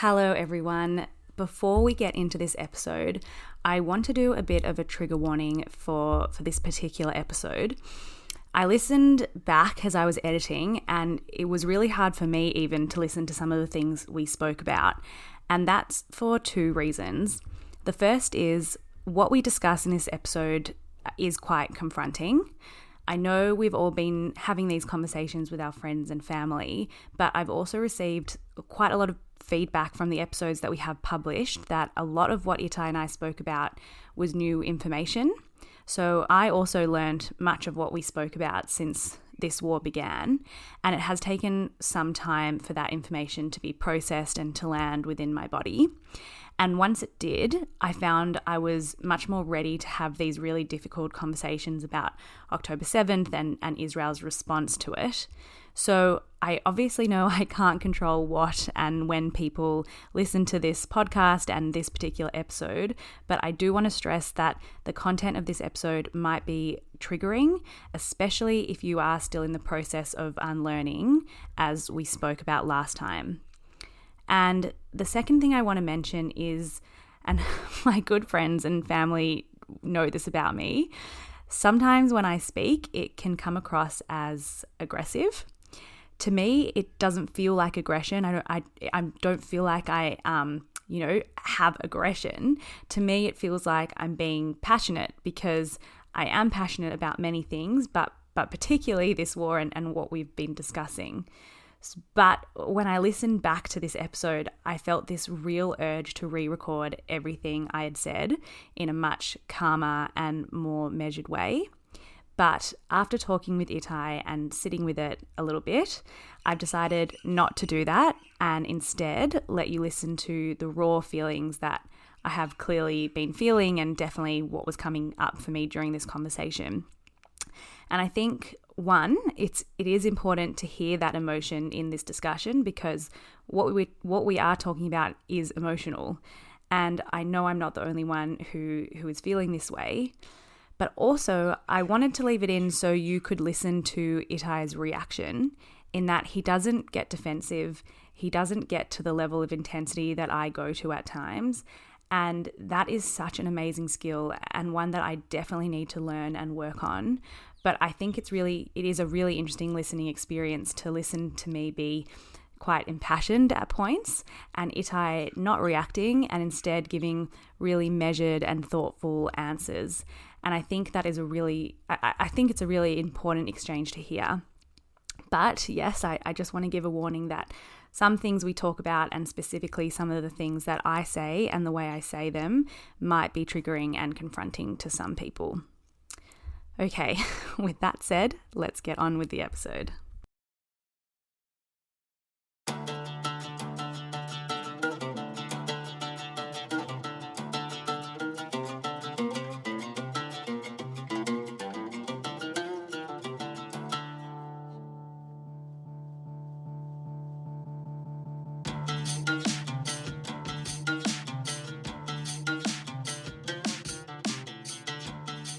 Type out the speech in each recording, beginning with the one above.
Hello everyone. Before we get into this episode, I want to do a bit of a trigger warning for this particular episode. I listened back as I was editing, and it was really hard for me even to listen to some of the things we spoke about. And that's for two reasons. The first is what we discuss in this episode is quite confronting. I know we've all been having these conversations with our friends and family, but I've also received quite a lot of feedback from the episodes that we have published that a lot of what Ittay and I spoke about was new information. So I also learned much of what we spoke about since this war began, and it has taken some time for that information to be processed and to land within my body. And once it did, I found I was much more ready to have these really difficult conversations about October 7th and Israel's response to it. So I obviously know I can't control what and when people listen to this podcast and this particular episode, but I do want to stress that the content of this episode might be triggering, especially if you are still in the process of unlearning, as we spoke about last time. And the second thing I want to mention is, and my good friends and family know this about me, sometimes when I speak, it can come across as aggressive. To me, it doesn't feel like aggression. I don't feel like I have aggression. To me, it feels like I'm being passionate because I am passionate about many things, but particularly this war and what we've been discussing. But when I listened back to this episode, I felt this real urge to re-record everything I had said in a much calmer and more measured way. But after talking with Ittay and sitting with it a little bit, I've decided not to do that and instead let you listen to the raw feelings that I have clearly been feeling and definitely what was coming up for me during this conversation. And I think, one, it is important to hear that emotion in this discussion because what we are talking about is emotional. And I know I'm not the only one who is feeling this way. But also, I wanted to leave it in so you could listen to Ittay's reaction in that he doesn't get defensive, he doesn't get to the level of intensity that I go to at times. And that is such an amazing skill and one that I definitely need to learn and work on. But I think it is a really interesting listening experience to listen to me be quite impassioned at points and Ittay not reacting and instead giving really measured and thoughtful answers. And I think that is I think it's a really important exchange to hear. But yes, I just want to give a warning that some things we talk about and specifically some of the things that I say and the way I say them might be triggering and confronting to some people. Okay, with that said, let's get on with the episode.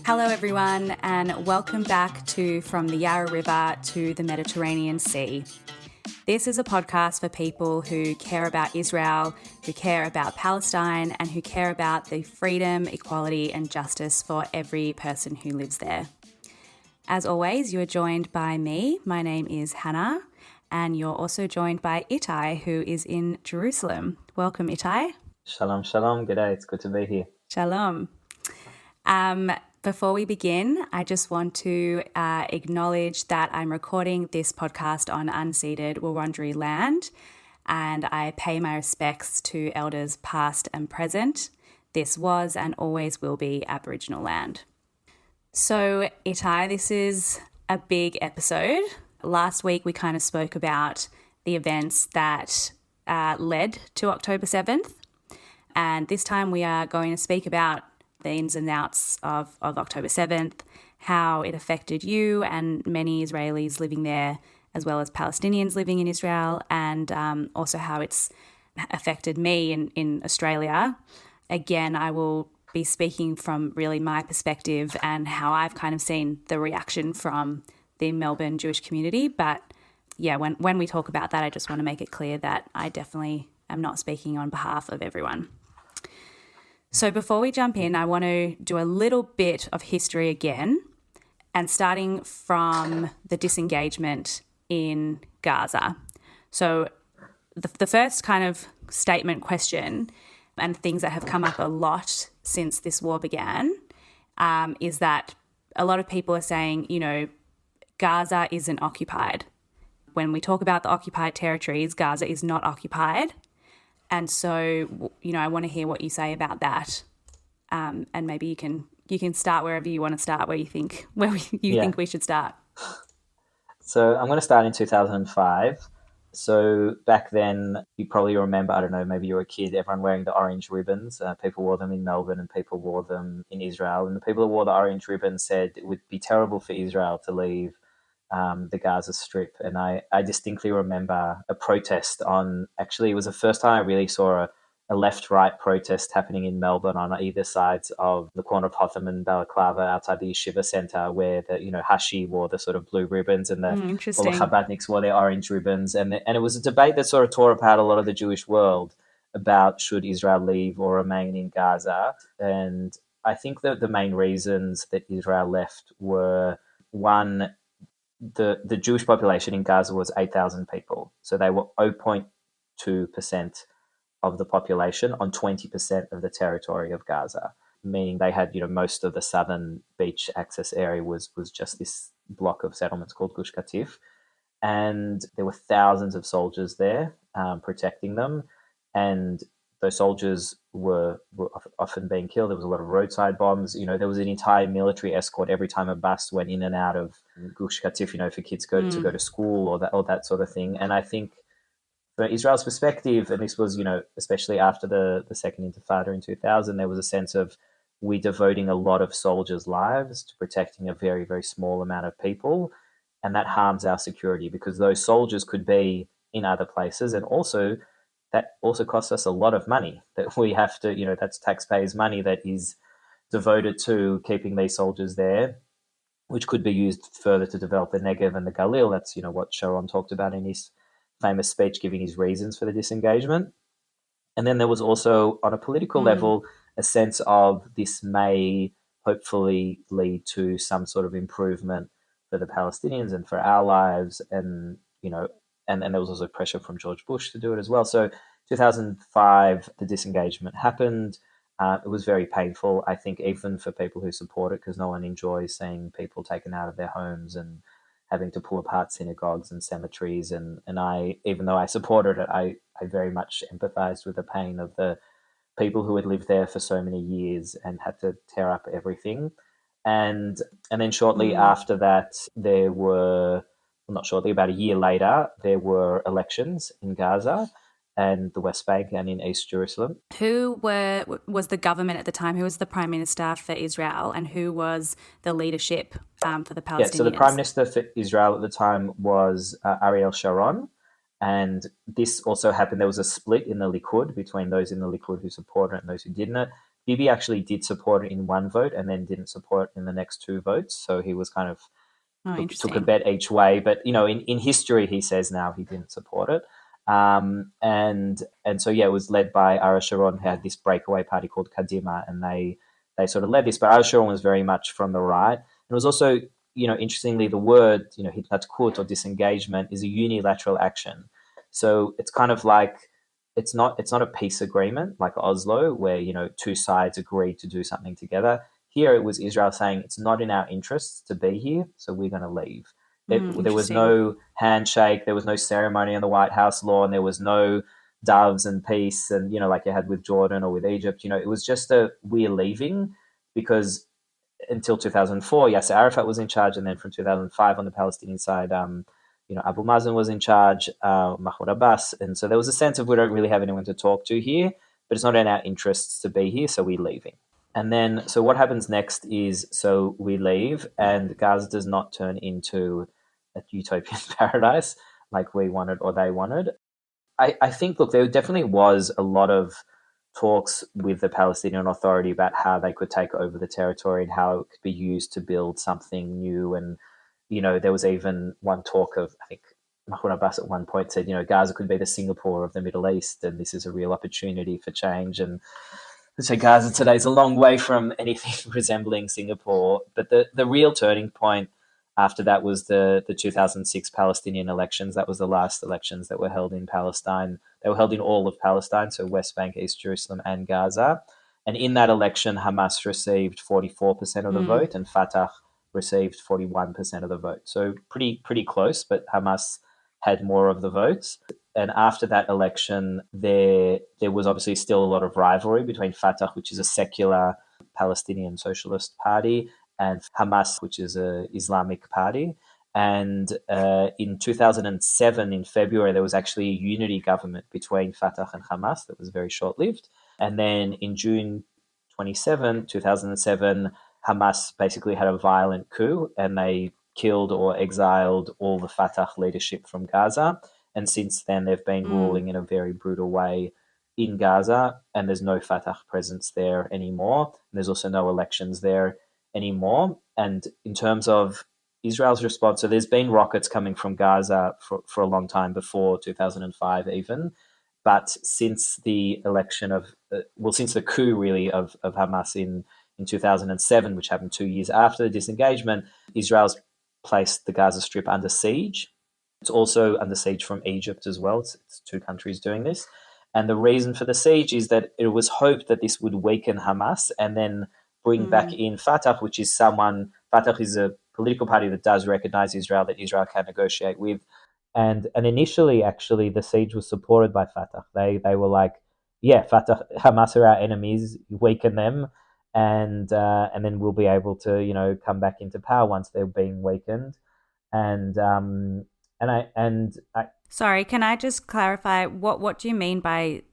Hello everyone, and welcome back to From the Yarra River to the Mediterranean Sea. This is a podcast for people who care about Israel, who care about Palestine, and who care about the freedom, equality, and justice for every person who lives there. As always, you are joined by me. My name is Hannah, and you're also joined by Ittay, who is in Jerusalem. Welcome, Ittay. Shalom, shalom. G'day. It's good to be here. Shalom. Before we begin, I just want to acknowledge that I'm recording this podcast on unceded Wurundjeri land, and I pay my respects to elders past and present. This was and always will be Aboriginal land. So, Ittay, this is a big episode. Last week, we kind of spoke about the events that led to October 7th, and this time we are going to speak about the ins and outs of October 7th, how it affected you and many Israelis living there, as well as Palestinians living in Israel, and also how it's affected me in Australia. Again, I will be speaking from really my perspective and how I've kind of seen the reaction from the Melbourne Jewish community. But yeah, when we talk about that, I just want to make it clear that I definitely am not speaking on behalf of everyone. So before we jump in, I want to do a little bit of history again, and starting from the disengagement in Gaza. So the first kind of statement question and things that have come up a lot since this war began is that a lot of people are saying, Gaza isn't occupied. When we talk about the occupied territories, Gaza is not occupied. And so, I want to hear what you say about that. And maybe you can start wherever you want to start, where you think we should start. So I'm going to start in 2005. So back then, you probably remember, I don't know, maybe you were a kid, everyone wearing the orange ribbons. People wore them in Melbourne and people wore them in Israel. And the people who wore the orange ribbons said it would be terrible for Israel to leave the Gaza Strip. And I distinctly remember a protest actually, it was the first time I really saw a left-right protest happening in Melbourne on either sides of the corner of Hotham and Balaclava outside the Yeshiva Centre, where Hashi wore the sort of blue ribbons and all the Chabadniks wore their orange ribbons. And it was a debate that sort of tore apart a lot of the Jewish world about should Israel leave or remain in Gaza. And I think that the main reasons that Israel left were, one, the Jewish population in Gaza was 8,000 people. So they were 0.2% of the population on 20% of the territory of Gaza, meaning they had, most of the southern beach access area was just this block of settlements called Gush Katif. And there were thousands of soldiers there protecting them. And those soldiers were often being killed. There was a lot of roadside bombs. There was an entire military escort every time a bus went in and out of Gush Katif, for kids to go to school or that sort of thing. And I think from Israel's perspective, and this was, especially after the Second Intifada in 2000, there was a sense of we devoting a lot of soldiers' lives to protecting a very, very small amount of people. And that harms our security because those soldiers could be in other places. And also, that also costs us a lot of money that we have to, that's taxpayers' money that is devoted to keeping these soldiers there, which could be used further to develop the Negev and the Galil. That's, what Sharon talked about in his famous speech giving his reasons for the disengagement. And then there was also, on a political level, a sense of this may hopefully lead to some sort of improvement for the Palestinians and for our lives. And, and there was also pressure from George Bush to do it as well. So 2005, the disengagement happened. It was very painful, I think, even for people who support it, because no one enjoys seeing people taken out of their homes and having to pull apart synagogues and cemeteries. And I, even though I supported it, I very much empathized with the pain of the people who had lived there for so many years and had to tear up everything. And then shortly after that, about a year later, there were elections in Gaza and the West Bank and in East Jerusalem. Who was the government at the time? Who was the Prime Minister for Israel, and who was the leadership for the Palestinians? Yeah, so the Prime Minister for Israel at the time was Ariel Sharon, and this also happened. There was a split in the Likud between those in the Likud who supported it and those who didn't. Bibi actually did support it in one vote and then didn't support it in the next two votes. So he was kind of took a bet each way. But, in history, he says now he didn't support it. And so, it was led by Ariel Sharon, who had this breakaway party called Kadima, and they sort of led this. But Ariel Sharon was very much from the right. And it was also, interestingly, the word, hitlatkut or disengagement is a unilateral action. So it's kind of like, it's not a peace agreement like Oslo where, two sides agreed to do something together. Here it was Israel saying it's not in our interests to be here, so we're going to leave. There was no handshake, there was no ceremony on the White House lawn, there was no doves and peace and, like you had with Jordan or with Egypt. It was just we're leaving because until 2004, Yasser Arafat was in charge, and then from 2005 on the Palestinian side, Abu Mazen was in charge, Mahmoud Abbas. And so there was a sense of we don't really have anyone to talk to here, but it's not in our interests to be here, so we're leaving. And then, so what happens next is, so we leave and Gaza does not turn into a utopian paradise like we wanted or they wanted. I think, look, there definitely was a lot of talks with the Palestinian Authority about how they could take over the territory and how it could be used to build something new. And, there was even one talk of, I think, Mahmoud Abbas at one point said, Gaza could be the Singapore of the Middle East, and this is a real opportunity for change. And so Gaza today is a long way from anything resembling Singapore. But the real turning point after that was the 2006 Palestinian elections. That was the last elections that were held in Palestine. They were held in all of Palestine, so West Bank, East Jerusalem, and Gaza. And in that election, Hamas received 44% of the vote, and Fatah received 41% of the vote. So pretty close, but Hamas had more of the votes. And after that election, there was obviously still a lot of rivalry between Fatah, which is a secular Palestinian socialist party, and Hamas, which is an Islamic party. And in 2007, in February, there was actually a unity government between Fatah and Hamas that was very short-lived. And then in June 2007, Hamas basically had a violent coup, and they killed or exiled all the Fatah leadership from Gaza. And since then, they've been ruling in a very brutal way in Gaza, and there's no Fatah presence there anymore. And there's also no elections there anymore. And in terms of Israel's response, so there's been rockets coming from Gaza for a long time, before 2005 even. But since the election since the coup really of Hamas in 2007, which happened 2 years after the disengagement, Israel's placed the Gaza Strip under siege. It's also under siege from Egypt as well. It's two countries doing this. And the reason for the siege is that it was hoped that this would weaken Hamas and then bring back in Fatah, which is Fatah is a political party that does recognize Israel, that Israel can negotiate with. And initially, actually, the siege was supported by Fatah. They were like, yeah, Fatah, Hamas are our enemies, weaken them, and then we'll be able to, come back into power once they're being weakened. And I Sorry, can I just clarify, what do you mean by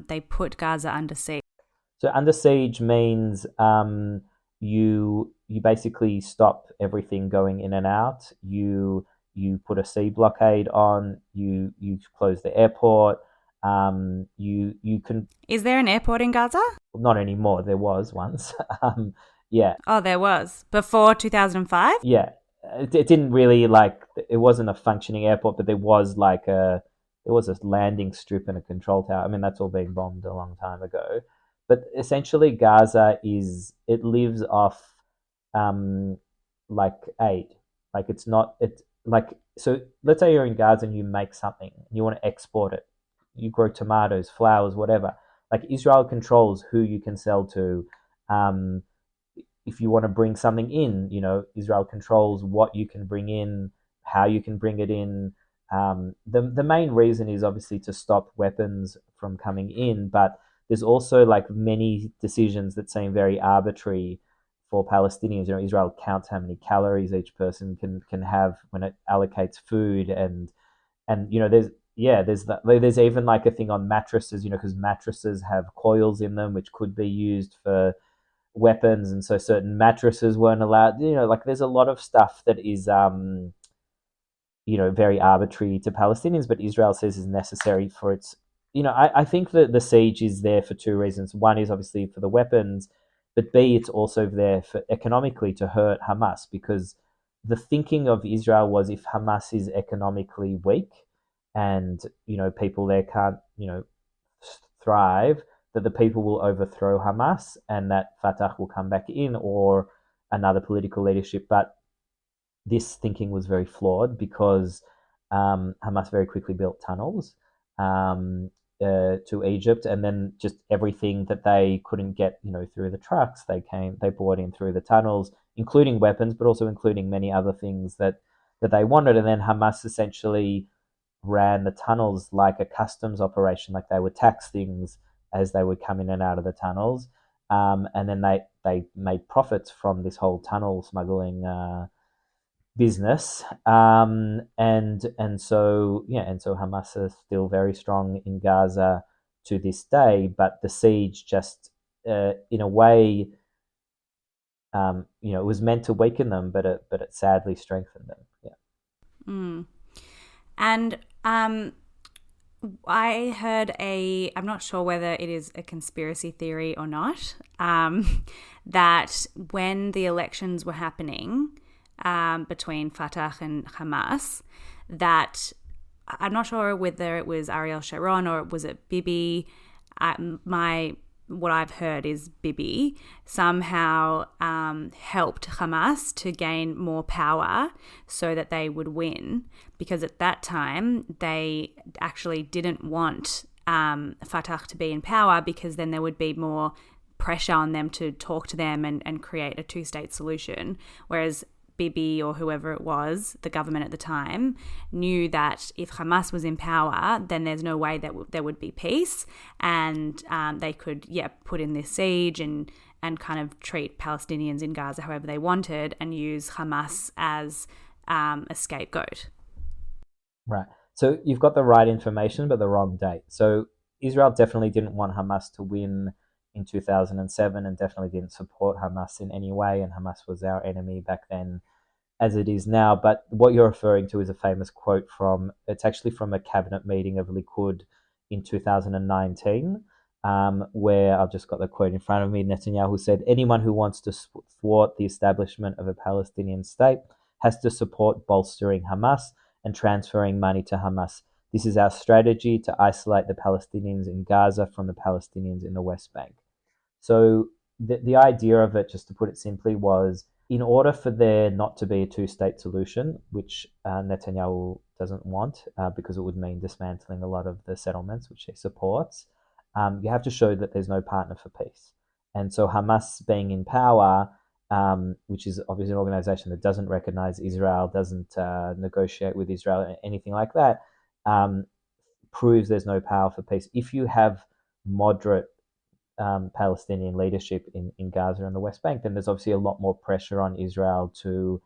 they put Gaza under siege? So under siege means you basically stop everything going in and out. You put a sea blockade on. You close the airport. You can. Is there an airport in Gaza? Not anymore. There was once. Yeah. Oh, there was before 2005. Yeah. It didn't really it wasn't a functioning airport, but there was a landing strip and a control tower. I mean, that's all been bombed a long time ago. But essentially, Gaza lives off aid. So let's say you're in Gaza and you make something and you want to export it. You grow tomatoes, flowers, whatever. Like, Israel controls who you can sell to. If you want to bring something in, Israel controls what you can bring in, how you can bring it in. The main reason is obviously to stop weapons from coming in, but there's also many decisions that seem very arbitrary for Palestinians. Israel counts how many calories each person can have when it allocates food, and there's even a thing on mattresses, because mattresses have coils in them which could be used for weapons, and so certain mattresses weren't allowed. There's a lot of stuff that is very arbitrary to Palestinians, but Israel says is necessary for its. I think that the siege is there for two reasons. One is obviously for the weapons, but B, it's also there for economically to hurt Hamas, because the thinking of Israel was, if Hamas is economically weak and people there can't thrive, that the people will overthrow Hamas and that Fatah will come back in, or another political leadership. But this thinking was very flawed, because Hamas very quickly built tunnels to Egypt, and then just everything that they couldn't get through the trucks, they brought in through the tunnels, including weapons, but also including many other things that they wanted. And then Hamas essentially ran the tunnels like a customs operation, like they would tax things as they would come in and out of the tunnels, and then they made profits from this whole tunnel smuggling business, and so Hamas is still very strong in Gaza to this day. But the siege just, in a way, it was meant to weaken them, but it sadly strengthened them. Yeah. And I heard I'm not sure whether it is a conspiracy theory or not, that when the elections were happening between Fatah and Hamas, that I'm not sure whether it was Ariel Sharon or was it Bibi. What I've heard is Bibi somehow helped Hamas to gain more power so that they would win, because at that time they actually didn't want Fatah to be in power, because then there would be more pressure on them to talk to them and create a two-state solution, whereas Bibi or whoever it was, the government at the time, knew that if Hamas was in power, then there's no way that there would be peace, and they could, put in this siege and kind of treat Palestinians in Gaza however they wanted and use Hamas as a scapegoat. Right. So you've got the right information, but the wrong date. So Israel definitely didn't want Hamas to win in 2007 and definitely didn't support Hamas in any way. And Hamas was our enemy back then, as it is now. But what you're referring to is a famous quote it's actually from a cabinet meeting of Likud in 2019, where I've just got the quote in front of me. Netanyahu said, "Anyone who wants to thwart the establishment of a Palestinian state has to support bolstering Hamas and transferring money to Hamas. This is our strategy to isolate the Palestinians in Gaza from the Palestinians in the West Bank." So the idea of it, just to put it simply, was in order for there not to be a two-state solution, which Netanyahu doesn't want because it would mean dismantling a lot of the settlements which he supports, you have to show that there's no partner for peace. And so Hamas being in power, which is obviously an organization that doesn't recognize Israel, doesn't negotiate with Israel, anything like that, proves there's no power for peace. If you have moderate Palestinian leadership in Gaza and the West Bank, then there's obviously a lot more pressure on Israel to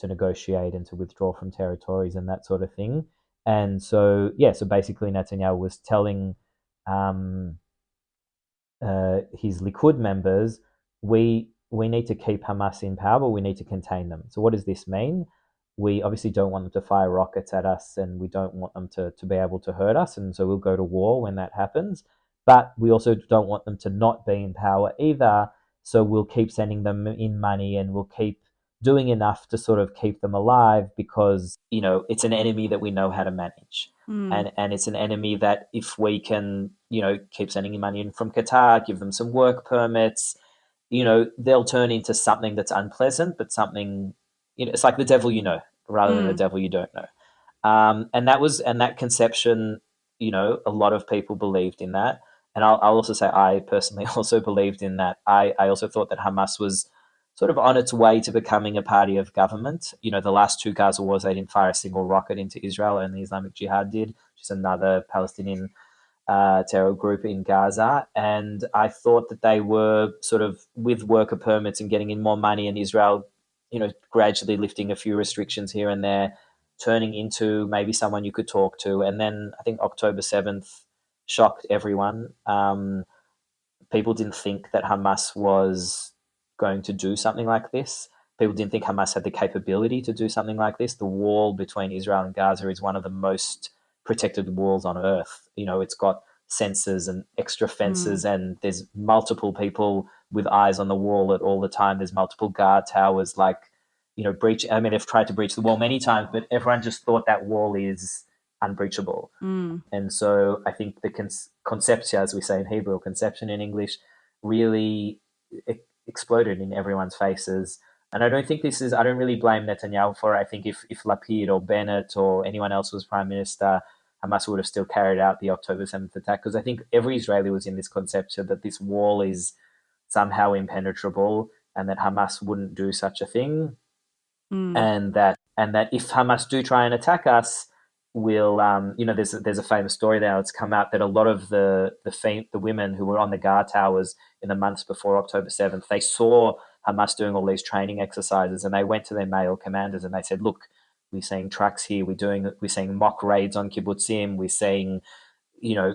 negotiate and to withdraw from territories and that sort of thing. And so basically Netanyahu was telling his Likud members, we need to keep Hamas in power, but we need to contain them. So what does this mean? We obviously don't want them to fire rockets at us, and we don't want them to be able to hurt us, and so we'll go to war when that happens. But we also don't want them to not be in power either, so we'll keep sending them in money, and we'll keep doing enough to sort of keep them alive, because, it's an enemy that we know how to manage. And it's an enemy that if we can, keep sending in money in from Qatar, give them some work permits, they'll turn into something that's unpleasant, but something, it's like the devil rather than the devil you don't know. And that conception, a lot of people believed in that. And I'll also say I personally also believed in that. I also thought that Hamas was sort of on its way to becoming a party of government. The last two Gaza wars, they didn't fire a single rocket into Israel, and the Islamic Jihad did, which is another Palestinian terror group in Gaza. And I thought that they were sort of, with worker permits and getting in more money, and Israel, gradually lifting a few restrictions here and there, turning into maybe someone you could talk to. And then I think October 7th shocked everyone. People didn't think that Hamas was going to do something like this. People didn't think Hamas had the capability to do something like this. The wall between Israel and Gaza is one of the most protected walls on earth. It's got sensors and extra fences, and there's multiple people with eyes on the wall at all the time. There's multiple guard towers, they've tried to breach the wall many times, but everyone just thought that wall is unbreachable. And so I think the conception, as we say in Hebrew, or conception in English, really exploded in everyone's faces. And I don't really blame Netanyahu for it. I think if Lapid or Bennett or anyone else was prime minister, Hamas would have still carried out the October 7th attack, because I think every Israeli was in this conception that this wall is somehow impenetrable and that Hamas wouldn't do such a thing. And that if Hamas do try and attack us, we'll there's a famous story now. It's come out that a lot of the women who were on the guard towers in the months before October 7th, they saw Hamas doing all these training exercises, and they went to their male commanders and they said, "Look, we're seeing trucks here. We're seeing mock raids on kibbutzim. We're seeing,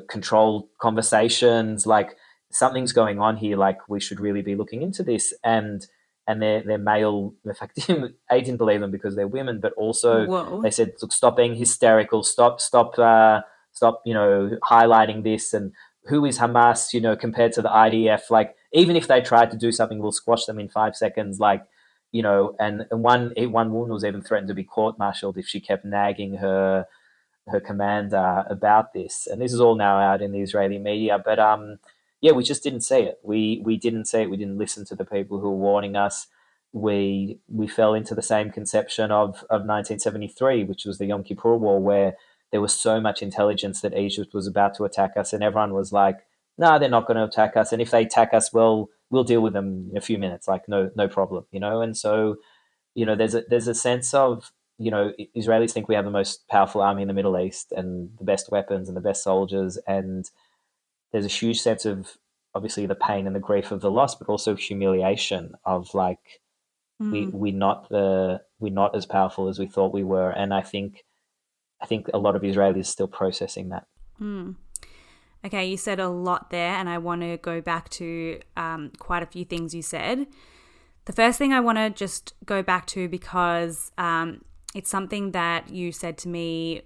controlled conversations. Like, something's going on here. Like, we should really be looking into this." And their male, in fact, they didn't believe them because they're women, but also they said, "Look, stop being hysterical. Stop, highlighting this. And who is Hamas, compared to the IDF? Like, even if they tried to do something, we'll squash them in 5 seconds. Like, and one woman was even threatened to be court-martialed if she kept nagging her commander about this. And this is all now out in the Israeli media. But yeah, we just didn't see it. We didn't see it. We didn't listen to the people who were warning us. We fell into the same conception of 1973, which was the Yom Kippur War, where there was so much intelligence that Egypt was about to attack us, and everyone was like, "No, they're not going to attack us. And if they attack us, well, we'll deal with them in a few minutes. Like, no problem, And so, there's a sense of, Israelis think we have the most powerful army in the Middle East and the best weapons and the best soldiers, and there's a huge sense of obviously the pain and the grief of the loss, but also humiliation of like we're not as powerful as we thought we were, and I think a lot of Israelis are still processing that. Okay, you said a lot there, and I want to go back to quite a few things you said. The first thing I want to just go back to, because it's something that you said to me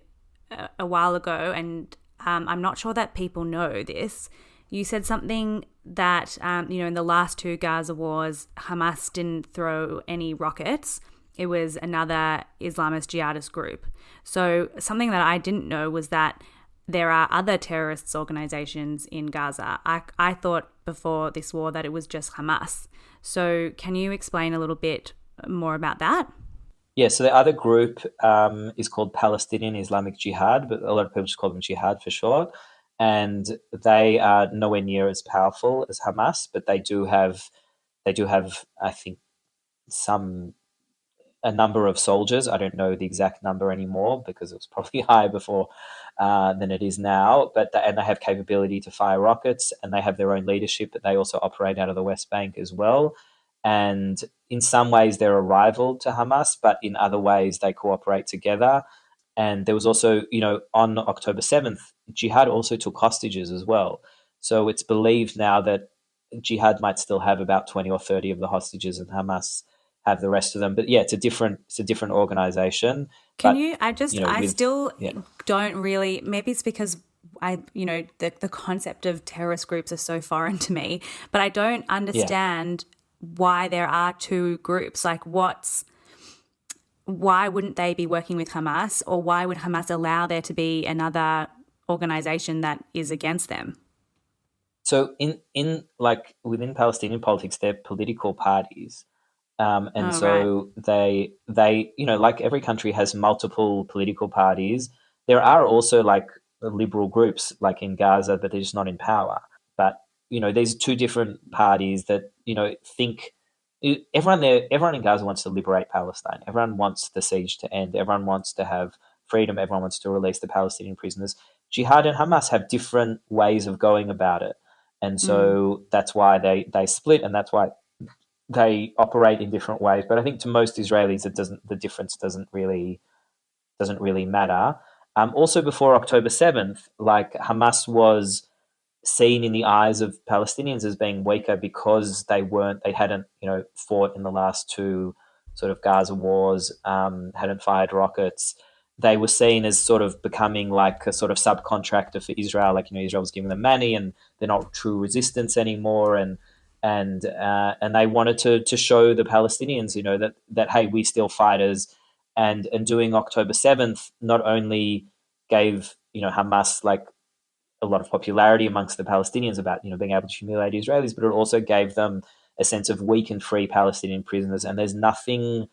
a while ago, and I'm not sure that people know this. You said something that, in the last two Gaza wars, Hamas didn't throw any rockets. It was another Islamist jihadist group. So something that I didn't know was that there are other terrorist organizations in Gaza. I thought before this war that it was just Hamas. So can you explain a little bit more about that? Yeah, so the other group is called Palestinian Islamic Jihad, but a lot of people just call them Jihad for short. And they are nowhere near as powerful as Hamas, but they do have, I think, a number of soldiers. I don't know the exact number anymore because it was probably higher before than it is now. And they have capability to fire rockets, and they have their own leadership, but they also operate out of the West Bank as well. And in some ways, they're a rival to Hamas, but in other ways, they cooperate together. And there was also, on October 7th, Jihad also took hostages as well. So it's believed now that Jihad might still have about 20 or 30 of the hostages, and Hamas have the rest of them. But yeah, it's a different organization. I still don't really, maybe it's because the concept of terrorist groups are so foreign to me, but I don't understand why there are two groups. Like why wouldn't they be working with Hamas, or why would Hamas allow there to be another organization that is against them? So in like within Palestinian politics, they're political parties. They like every country has multiple political parties. There are also like liberal groups like in Gaza, but they're just not in power. But these two different parties that think everyone in Gaza wants to liberate Palestine. Everyone wants the siege to end. Everyone wants to have freedom. Everyone wants to release the Palestinian prisoners. Jihad and Hamas have different ways of going about it, and so that's why they split, and that's why they operate in different ways. But I think to most Israelis, the difference doesn't really matter. Also, before October 7th, like Hamas was seen in the eyes of Palestinians as being weaker because they hadn't fought in the last two sort of Gaza wars, hadn't fired rockets. They were seen as sort of becoming like a sort of subcontractor for Israel. Like Israel was giving them money, and they're not true resistance anymore. And they wanted to show the Palestinians, that hey, we still fighters. And doing October 7th not only gave Hamas like a lot of popularity amongst the Palestinians about being able to humiliate Israelis, but it also gave them a sense of we can free Palestinian prisoners. And there's nothing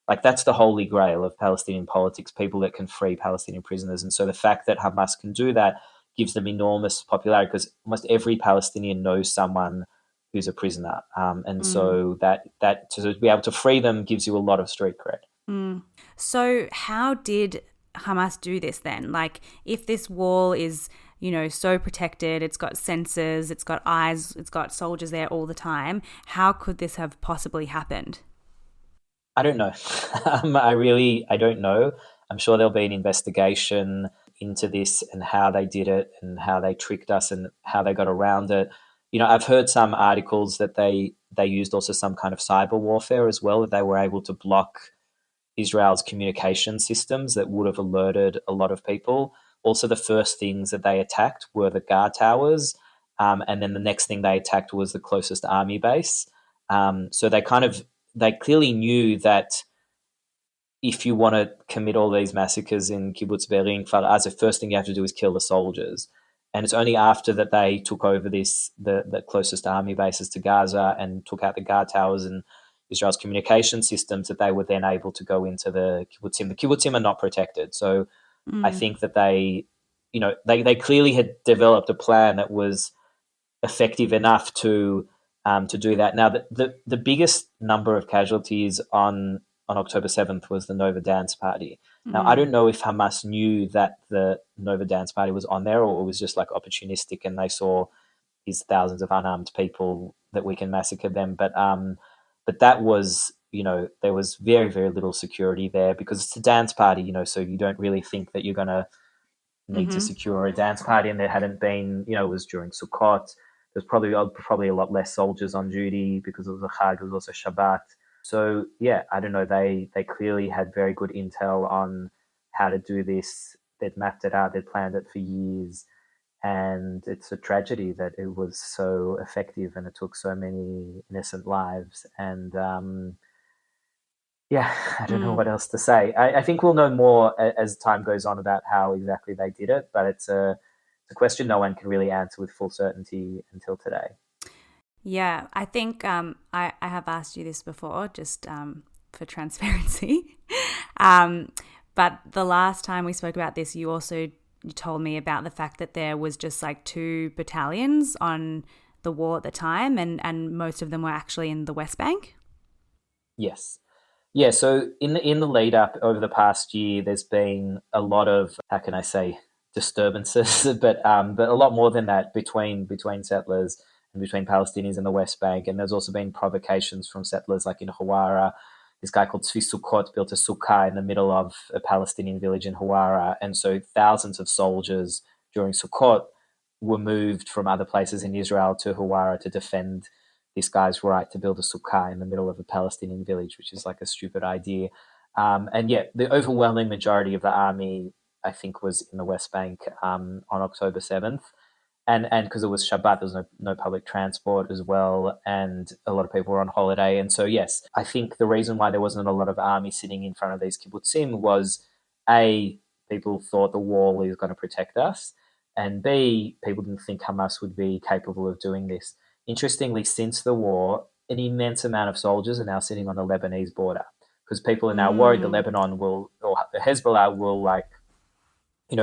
like that's the holy grail of Palestinian politics: people that can free Palestinian prisoners. And so the fact that Hamas can do that gives them enormous popularity, because almost every Palestinian knows someone who's a prisoner, so that to be able to free them gives you a lot of street cred. So how did Hamas do this then? Like, if this wall is so protected, it's got sensors, it's got eyes, it's got soldiers there all the time, how could this have possibly happened? I don't know. I don't know. I'm sure there'll be an investigation into this and how they did it and how they tricked us and how they got around it. I've heard some articles that they used also some kind of cyber warfare as well, that they were able to block Israel's communication systems that would have alerted a lot of people. Also, the first things that they attacked were the guard towers, and then the next thing they attacked was the closest army base. So they kind of they clearly knew that if you want to commit all these massacres in Kibbutz Be'eri and Kfar Aza, the first thing you have to do is kill the soldiers. And it's only after that they took over the closest army bases to Gaza and took out the guard towers and Israel's communication systems that they were then able to go into the kibbutzim. The kibbutzim are not protected. So I think that they clearly had developed a plan that was effective enough to do that. Now, the biggest number of casualties on October 7th was the Nova Dance Party. Now, I don't know if Hamas knew that the Nova Dance Party was on there, or it was just like opportunistic and they saw these thousands of unarmed people that we can massacre them. But that was, there was very, very little security there because it's a dance party, so you don't really think that you're going to need to secure a dance party. And there hadn't been, it was during Sukkot. There's probably a lot less soldiers on duty because it was a Chag, it was also Shabbat. So, yeah, I don't know. They clearly had very good intel on how to do this. They'd mapped it out. They'd planned it for years. And it's a tragedy that it was so effective and it took so many innocent lives. And, I don't know what else to say. I think we'll know more as time goes on about how exactly they did it. But it's a question no one can really answer with full certainty until today. Yeah, I think I have asked you this before, just for transparency. But the last time we spoke about this, you told me about the fact that there was just like 2 battalions on the war at the time, and most of them were actually in the West Bank. Yes. Yeah, so in the lead up over the past year, there's been a lot of, how can I say, disturbances, but a lot more than that between settlers and between Palestinians and the West Bank. And there's also been provocations from settlers, like in Hawara. This guy called Tzvi Sukkot built a sukkah in the middle of a Palestinian village in Hawara. And so thousands of soldiers during Sukkot were moved from other places in Israel to Hawara to defend this guy's right to build a sukkah in the middle of a Palestinian village, which is like a stupid idea. And yet the overwhelming majority of the army, I think, was in the West Bank on October 7th. And because it was Shabbat, there was no public transport as well, and a lot of people were on holiday. And so, yes, I think the reason why there wasn't a lot of army sitting in front of these kibbutzim was, A, people thought the wall was going to protect us, and B, people didn't think Hamas would be capable of doing this. Interestingly, since the war, an immense amount of soldiers are now sitting on the Lebanese border because people are now worried that Lebanon will, or the Hezbollah will,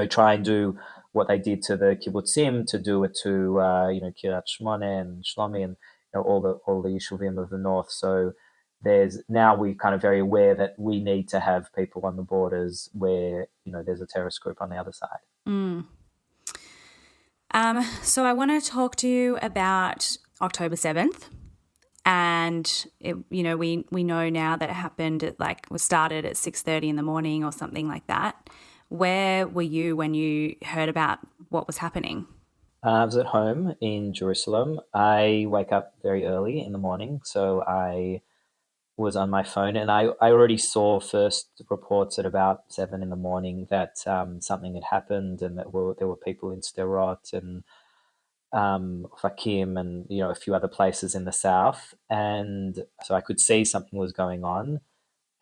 try and do what they did to the kibbutzim, to do it to Kiryat Shmone and Shlomi and all the Yeshuvim of the north. So we're kind of very aware that we need to have people on the borders where there's a terrorist group on the other side. So I want to talk to you about October 7th. And we know now that it happened was started at 6:30 in the morning or something like that. Where were you when you heard about what was happening? I was at home in Jerusalem. I wake up very early in the morning, so I was on my phone, and I already saw first reports at about 7 in the morning that something had happened, and that there were people in Sderot and Fakim and a few other places in the south, and so I could see something was going on.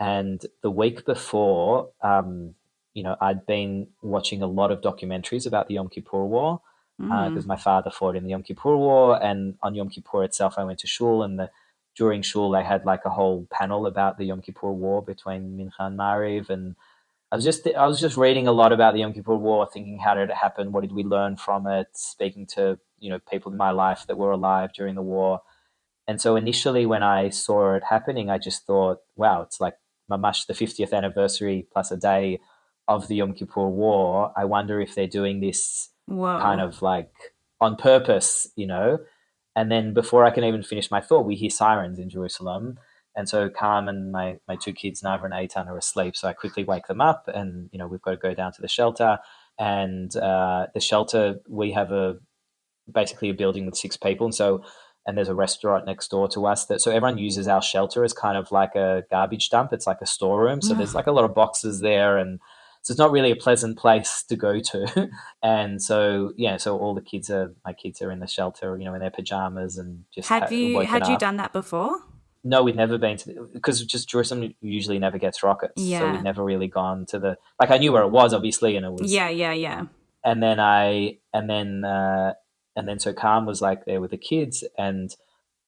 And the week before, I'd been watching a lot of documentaries about the Yom Kippur War because my father fought in the Yom Kippur War, and on Yom Kippur itself, I went to shul, and during shul they had like a whole panel about the Yom Kippur War between Mincha and Mariv, and I was just reading a lot about the Yom Kippur War, thinking how did it happen, what did we learn from it, speaking to people in my life that were alive during the war. And so initially when I saw it happening, I just thought, wow, it's like mamash the 50th anniversary plus a day of the Yom Kippur War. I wonder if they're doing this kind of like on purpose, And then before I can even finish my thought, we hear sirens in Jerusalem. And so Carm and my 2 kids, Nava and Eitan, are asleep. So I quickly wake them up, and, we've got to go down to the shelter. And the shelter, we have basically a building with 6 people. And there's a restaurant next door to us. So everyone uses our shelter as kind of like a garbage dump. It's like a storeroom. So there's like a lot of boxes there, and so it's not really a pleasant place to go to. And so, so all my kids are in the shelter, in their pajamas and just Had you done that before? No, we'd never been to because just Jerusalem usually never gets rockets, so we'd Yeah. never really gone to the like. I knew where it was, obviously, and it was. Yeah. And then and then so Khan was like there with the kids, and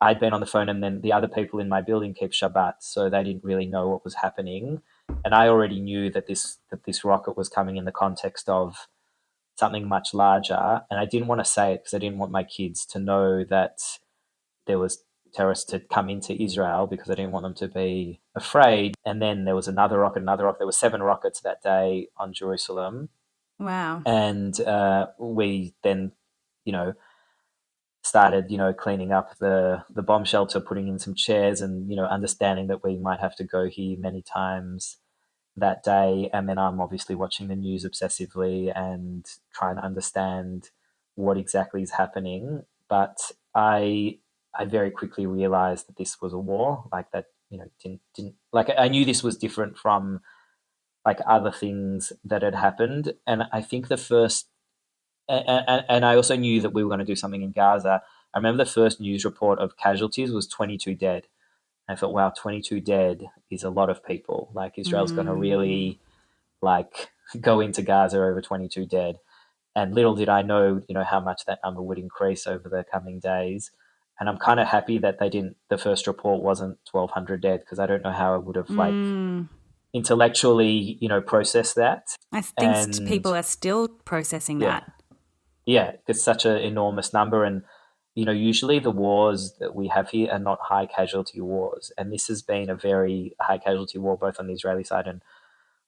I'd been on the phone, and then the other people in my building kept Shabbat, so they didn't really know what was happening, and I already knew that this rocket was coming in the context of something much larger, and I didn't want to say it because I didn't want my kids to know that there was terrorists had come into Israel because I didn't want them to be afraid. And then there was another rocket. There were 7 rockets that day on Jerusalem, Wow. and we then, you know, started, cleaning up the bomb shelter, putting in some chairs, and understanding that we might have to go here many times that day. And then I'm obviously watching the news obsessively and trying to understand what exactly is happening. But I very quickly realized that this was a war, like that, didn't like I knew this was different from like other things that had happened. And I think the first and I also knew that we were going to do something in Gaza. I remember the first news report of casualties was 22 dead. I thought, wow, 22 dead is a lot of people. Like Israel's going to really like go into Gaza over 22 dead. And little did I know, how much that number would increase over the coming days. And I'm kind of happy that the first report wasn't 1,200 dead, because I don't know how I would have like intellectually, processed that. I think And people are still processing yeah, that. yeah, it's such an enormous number. And, usually the wars that we have here are not high casualty wars. And this has been a very high casualty war, both on the Israeli side and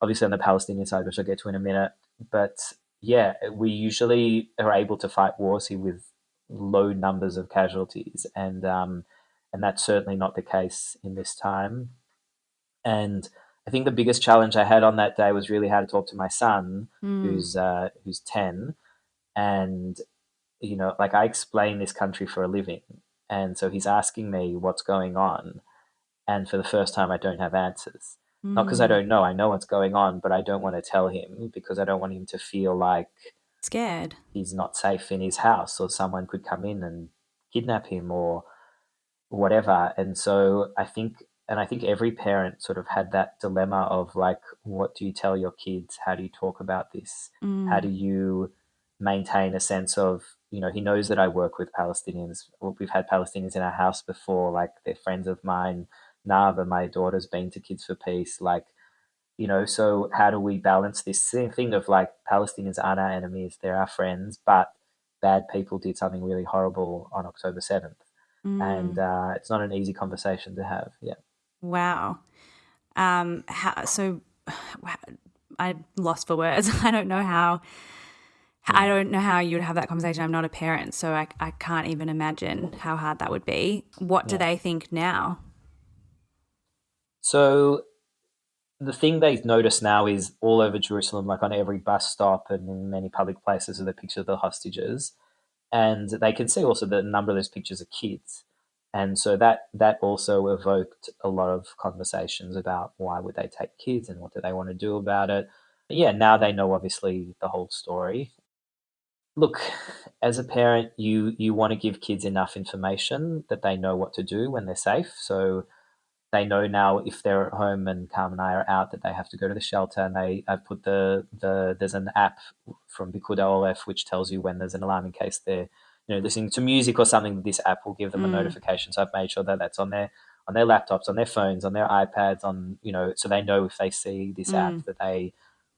obviously on the Palestinian side, which I'll get to in a minute. But yeah, we usually are able to fight wars here with low numbers of casualties. And that's certainly not the case in this time. And I think the biggest challenge I had on that day was really how to talk to my son, who's 10. And like I explain this country for a living, and so he's asking me what's going on, and for the first time I don't have answers. Not because I don't know, I know what's going on, but I don't want to tell him because I don't want him to feel like Scared. he's not safe in his house, or someone could come in and kidnap him or whatever. And I think every parent sort of had that dilemma of like, what do you tell your kids? How do you talk about this? How do you maintain a sense of, he knows that I work with Palestinians. We've had Palestinians in our house before, like they're friends of mine. Nava, my daughter's been to Kids for Peace. Like, so how do we balance this same thing of like, Palestinians aren't our enemies, they're our friends, but bad people did something really horrible on October 7th. And it's not an easy conversation to have. Yeah. Wow. So I'm lost for words. I don't know how you would have that conversation. I'm not a parent, so I can't even imagine how hard that would be. What do they think now? So the thing they notice now is all over Jerusalem, like on every bus stop and in many public places, are the pictures of the hostages. And they can see also that a number of those pictures are kids. And so that also evoked a lot of conversations about why would they take kids and what do they want to do about it. But yeah, now they know obviously the whole story. Look, as a parent, you want to give kids enough information that they know what to do when they're safe. So they know now if they're at home and Carmen and I are out that they have to go to the shelter, and I've put there's an app from Picud Aleph which tells you when there's an alarm in case they're listening to music or something. This app will give them a notification. So I've made sure that that's on their laptops, on their phones, on their iPads, so they know if they see this app that they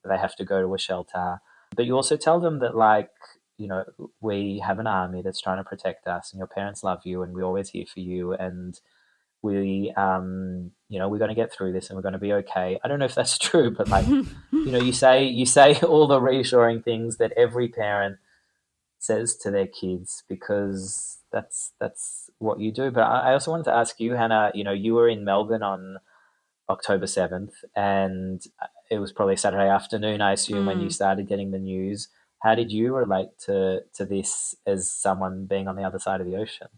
have to go to a shelter. But you also tell them that like, we have an army that's trying to protect us, and your parents love you, and we're always here for you, and we we're going to get through this and we're going to be okay. I don't know if that's true, but like you say all the reassuring things that every parent says to their kids, because that's what you do. But I also wanted to ask you, Hannah, you were in Melbourne on October 7th, and it was probably Saturday afternoon, I assume, when you started getting the news. How did you relate to this as someone being on the other side of the ocean?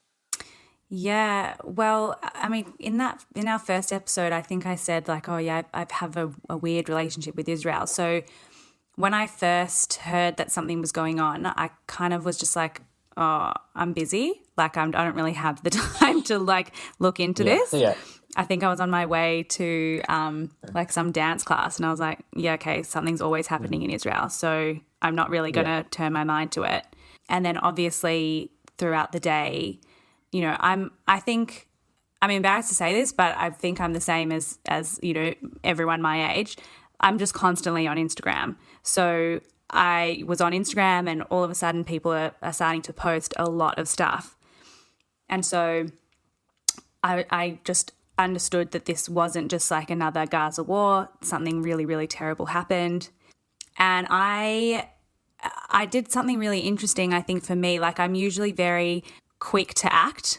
Yeah, well, I mean, in our first episode, I think I said like, oh yeah, I have a weird relationship with Israel. So when I first heard that something was going on, I kind of was just like, oh, I'm busy. Like I don't really have the time to like look into this. Yeah. I think I was on my way to like some dance class, and I was like, yeah, okay, something's always happening in Israel, so I'm not really going to turn my mind to it. And then obviously throughout the day, you know, I'm embarrassed to say this, but I think I'm the same as you know, everyone my age. I'm just constantly on Instagram. So I was on Instagram, and all of a sudden people are starting to post a lot of stuff. And so I just understood that this wasn't just like another Gaza war. Something really, really terrible happened. And I did something really interesting, I think, for me. Like, I'm usually very quick to act,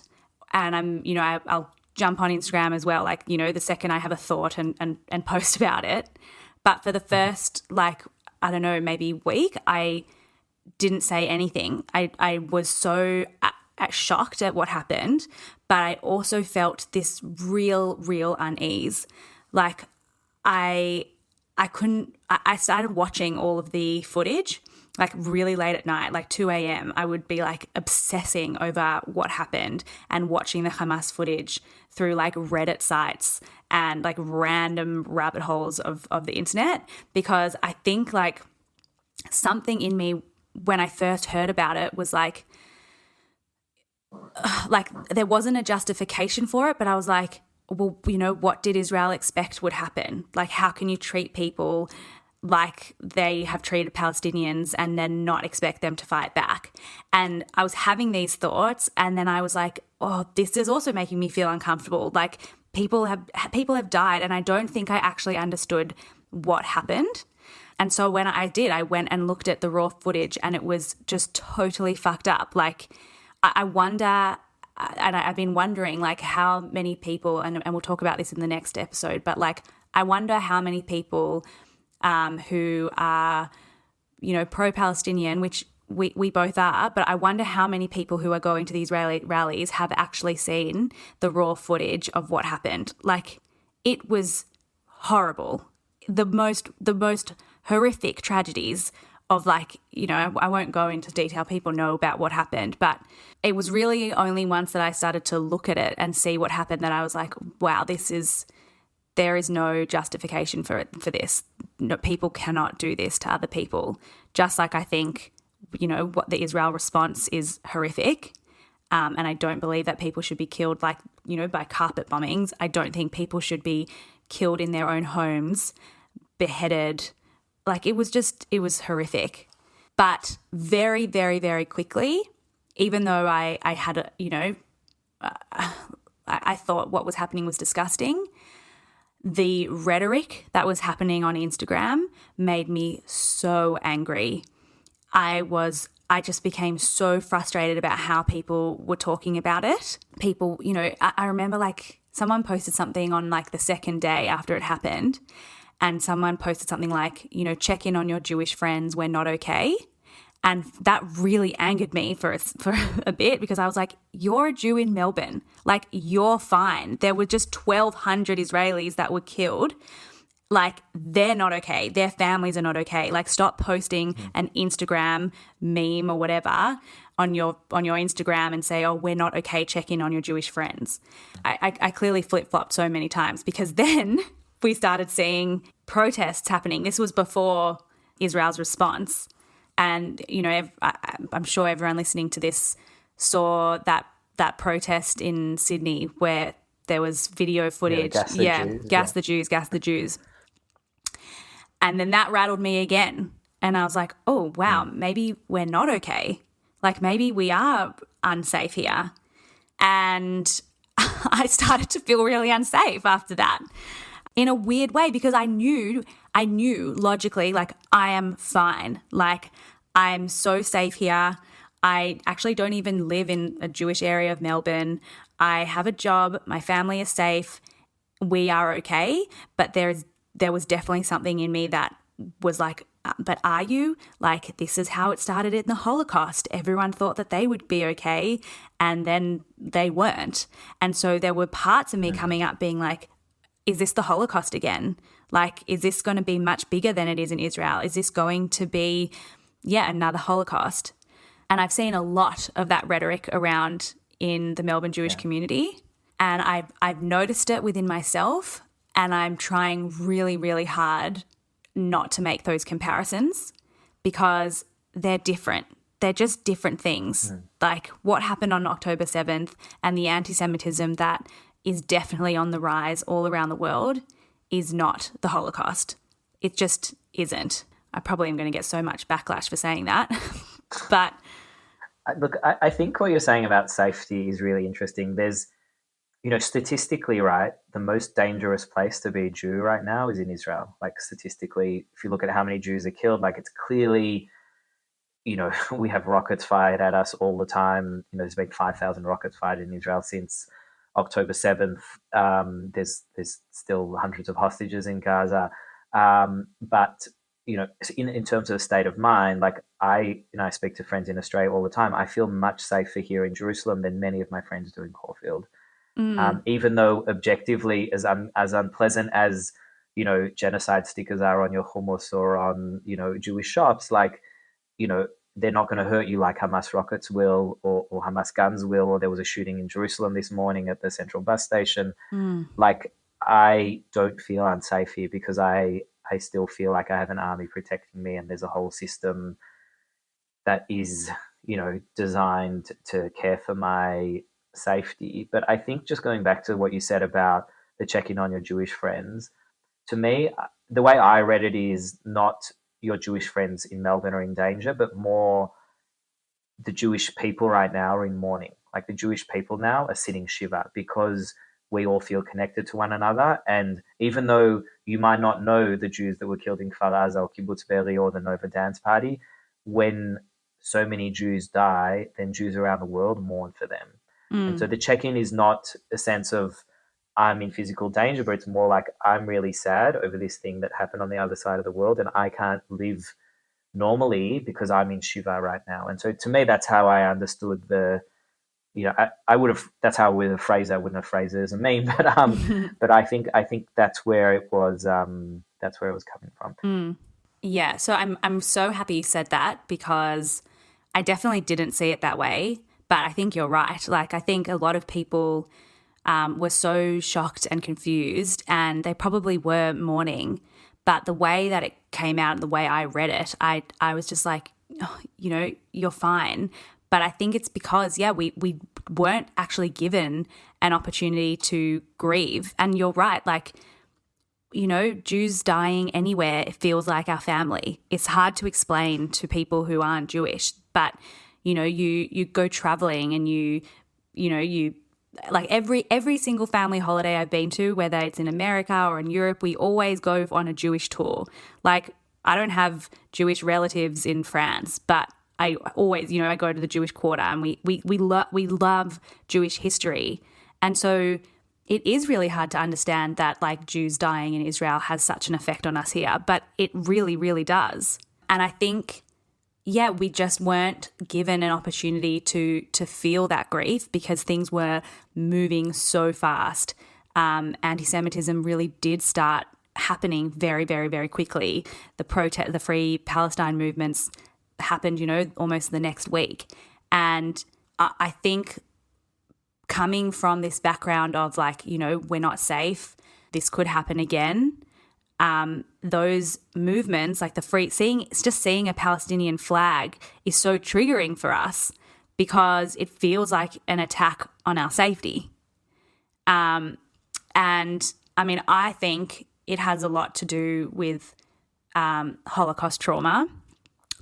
and I'll jump on Instagram as well, like, you know, the second I have a thought and post about it. But for the first, like, I don't know, maybe week, I didn't say anything. I was so shocked at what happened, but I also felt this real unease. Like, I started watching all of the footage, like really late at night, like 2 a.m. I would be like obsessing over what happened and watching the Hamas footage through like Reddit sites and like random rabbit holes of the internet, because I think like something in me when I first heard about it was like there wasn't a justification for it, but I was like, well, you know, what did Israel expect would happen? Like, how can you treat people like they have treated Palestinians and then not expect them to fight back? And I was having these thoughts, and then I was like, oh, this is also making me feel uncomfortable. Like, people have died, and I don't think I actually understood what happened. And so when I did, I went and looked at the raw footage, and it was just totally fucked up. Like, I wonder, and I've been wondering, like, how many people, and we'll talk about this in the next episode, but like, I wonder how many people who are, you know, pro-Palestinian, which we both are, but I wonder how many people who are going to the Israeli rallies have actually seen the raw footage of what happened. Like, it was horrible. The most horrific tragedies of, like, you know, I won't go into detail. People know about what happened, but it was really only once that I started to look at it and see what happened that I was like, wow, there is no justification for this. No, people cannot do this to other people. Just like I think, you know, what the Israel response is horrific. And I don't believe that people should be killed, like, you know, by carpet bombings. I don't think people should be killed in their own homes, beheaded. Like, it was horrific. But very, very, very quickly, even though I had, you know, I thought what was happening was disgusting, the rhetoric that was happening on Instagram made me so angry. I just became so frustrated about how people were talking about it. People, you know, I remember, like, someone posted something on, like, the second day after it happened, and someone posted something like, you know, check in on your Jewish friends, we're not okay. And that really angered me for a bit, because I was like, you're a Jew in Melbourne. Like, you're fine. There were just 1,200 Israelis that were killed. Like, they're not okay. Their families are not okay. Like, stop posting an Instagram meme or whatever on your Instagram and say, oh, we're not okay, check in on your Jewish friends. I clearly flip-flopped so many times, because then we started seeing protests happening. This was before Israel's response. And, you know, I'm sure everyone listening to this saw that protest in Sydney where there was video footage. Gas the Jews. And then that rattled me again. And I was like, oh, wow, maybe we're not okay. Like, maybe we are unsafe here. And I started to feel really unsafe after that, in a weird way, because I knew logically, like, I am fine. Like, I'm so safe here. I actually don't even live in a Jewish area of Melbourne. I have a job. My family is safe. We are okay. But there was definitely something in me that was like, but are you? Like, this is how it started in the Holocaust. Everyone thought that they would be okay, and then they weren't. And so there were parts of me coming up being like, is this the Holocaust again? Like, is this going to be much bigger than it is in Israel? Is this going to be, another Holocaust? And I've seen a lot of that rhetoric around in the Melbourne Jewish community. And I've noticed it within myself, and I'm trying really, really hard not to make those comparisons because they're different. They're just different things. Like what happened on October 7th and the anti-Semitism that is definitely on the rise all around the world is not the Holocaust. It just isn't. I probably am going to get so much backlash for saying that. But Look, I think what you're saying about safety is really interesting. There's, statistically, right, the most dangerous place to be a Jew right now is in Israel. Like statistically, if you look at how many Jews are killed, like it's clearly, we have rockets fired at us all the time. There's been 5,000 rockets fired in Israel since October 7th. There's still hundreds of hostages in Gaza. But in terms of state of mind, like I speak to friends in Australia all the time. I feel much safer here in Jerusalem than many of my friends do in Caulfield. Even though objectively, as unpleasant as genocide stickers are on your hummus or on Jewish shops, like they're not going to hurt you like Hamas rockets will or Hamas guns will. Or there was a shooting in Jerusalem this morning at the central bus station. Like I don't feel unsafe here because I still feel like I have an army protecting me, and there's a whole system that is, designed to care for my safety. But I think just going back to what you said about the check-in on your Jewish friends, to me, the way I read it is not your Jewish friends in Melbourne are in danger, but more the Jewish people right now are in mourning. Like the Jewish people now are sitting shiva because we all feel connected to one another. And even though you might not know the Jews that were killed in Kfar Aza or Kibbutz Be'eri or the Nova Dance Party, when so many Jews die, then Jews around the world mourn for them. And so the check-in is not a sense of I'm in physical danger, but it's more like I'm really sad over this thing that happened on the other side of the world and I can't live normally because I'm in Shiva right now. And so to me, that's how I understood I would have, that's how I would have phrased it. I wouldn't have phrased it as a meme, but I think that's where it was, that's where it was coming from. Yeah. So I'm so happy you said that because I definitely didn't see it that way, but I think you're right. Like, I think a lot of people were so shocked and confused, and they probably were mourning, but the way that it came out, the way I read it, I was just like, oh, you're fine. But I think it's because, we weren't actually given an opportunity to grieve. And you're right, like, Jews dying anywhere, it feels like our family. It's hard to explain to people who aren't Jewish, but, you go traveling and you like every single family holiday I've been to, whether it's in America or in Europe, we always go on a Jewish tour. Like, I don't have Jewish relatives in France, but I always, I go to the Jewish Quarter, and we love Jewish history. And so it is really hard to understand that, like, Jews dying in Israel has such an effect on us here, but it really, really does. And I think, we just weren't given an opportunity to feel that grief because things were moving so fast. Anti-Semitism really did start happening very, very, very quickly. The Free Palestine movements happened, almost the next week. And I think coming from this background of, like, we're not safe, this could happen again, those movements, like seeing a Palestinian flag is so triggering for us because it feels like an attack on our safety. And I mean, I think it has a lot to do with Holocaust trauma.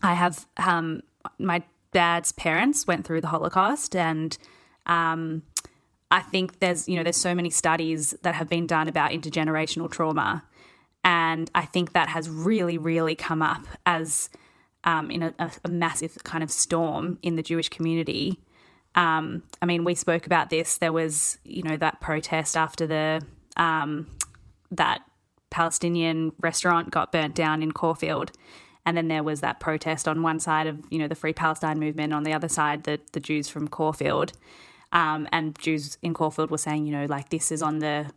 I have my dad's parents went through the Holocaust, and I think there's so many studies that have been done about intergenerational trauma, and I think that has really, really come up as in a massive kind of storm in the Jewish community. I mean, we spoke about this. There was, that protest after that Palestinian restaurant got burnt down in Caulfield. And then there was that protest on one side of, the Free Palestine movement, on the other side, the Jews from Caulfield. And Jews in Caulfield were saying, like, this is on the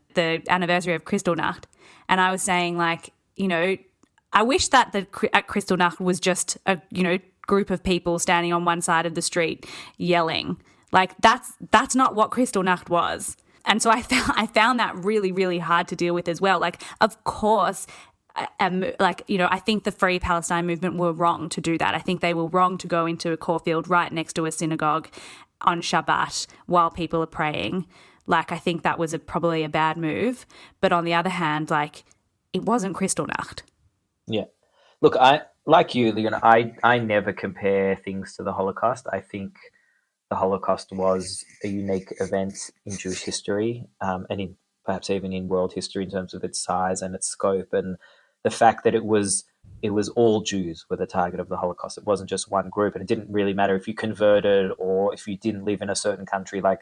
anniversary of Kristallnacht. And I was saying, like, I wish that at Kristallnacht was just a, group of people standing on one side of the street yelling. Like, that's not what Kristallnacht was. And so I found that really, really hard to deal with as well. Like, of course, I think the Free Palestine movement were wrong to do that. I think they were wrong to go into a cornfield right next to a synagogue on Shabbat while people are praying. Like, I think that was probably a bad move. But on the other hand, like, it wasn't Kristallnacht. Yeah. Look, I never compare things to the Holocaust. I think the Holocaust was a unique event in Jewish history, and perhaps even in world history in terms of its size and its scope, and the fact that it was all Jews were the target of the Holocaust. It wasn't just one group, and it didn't really matter if you converted or if you didn't live in a certain country, like,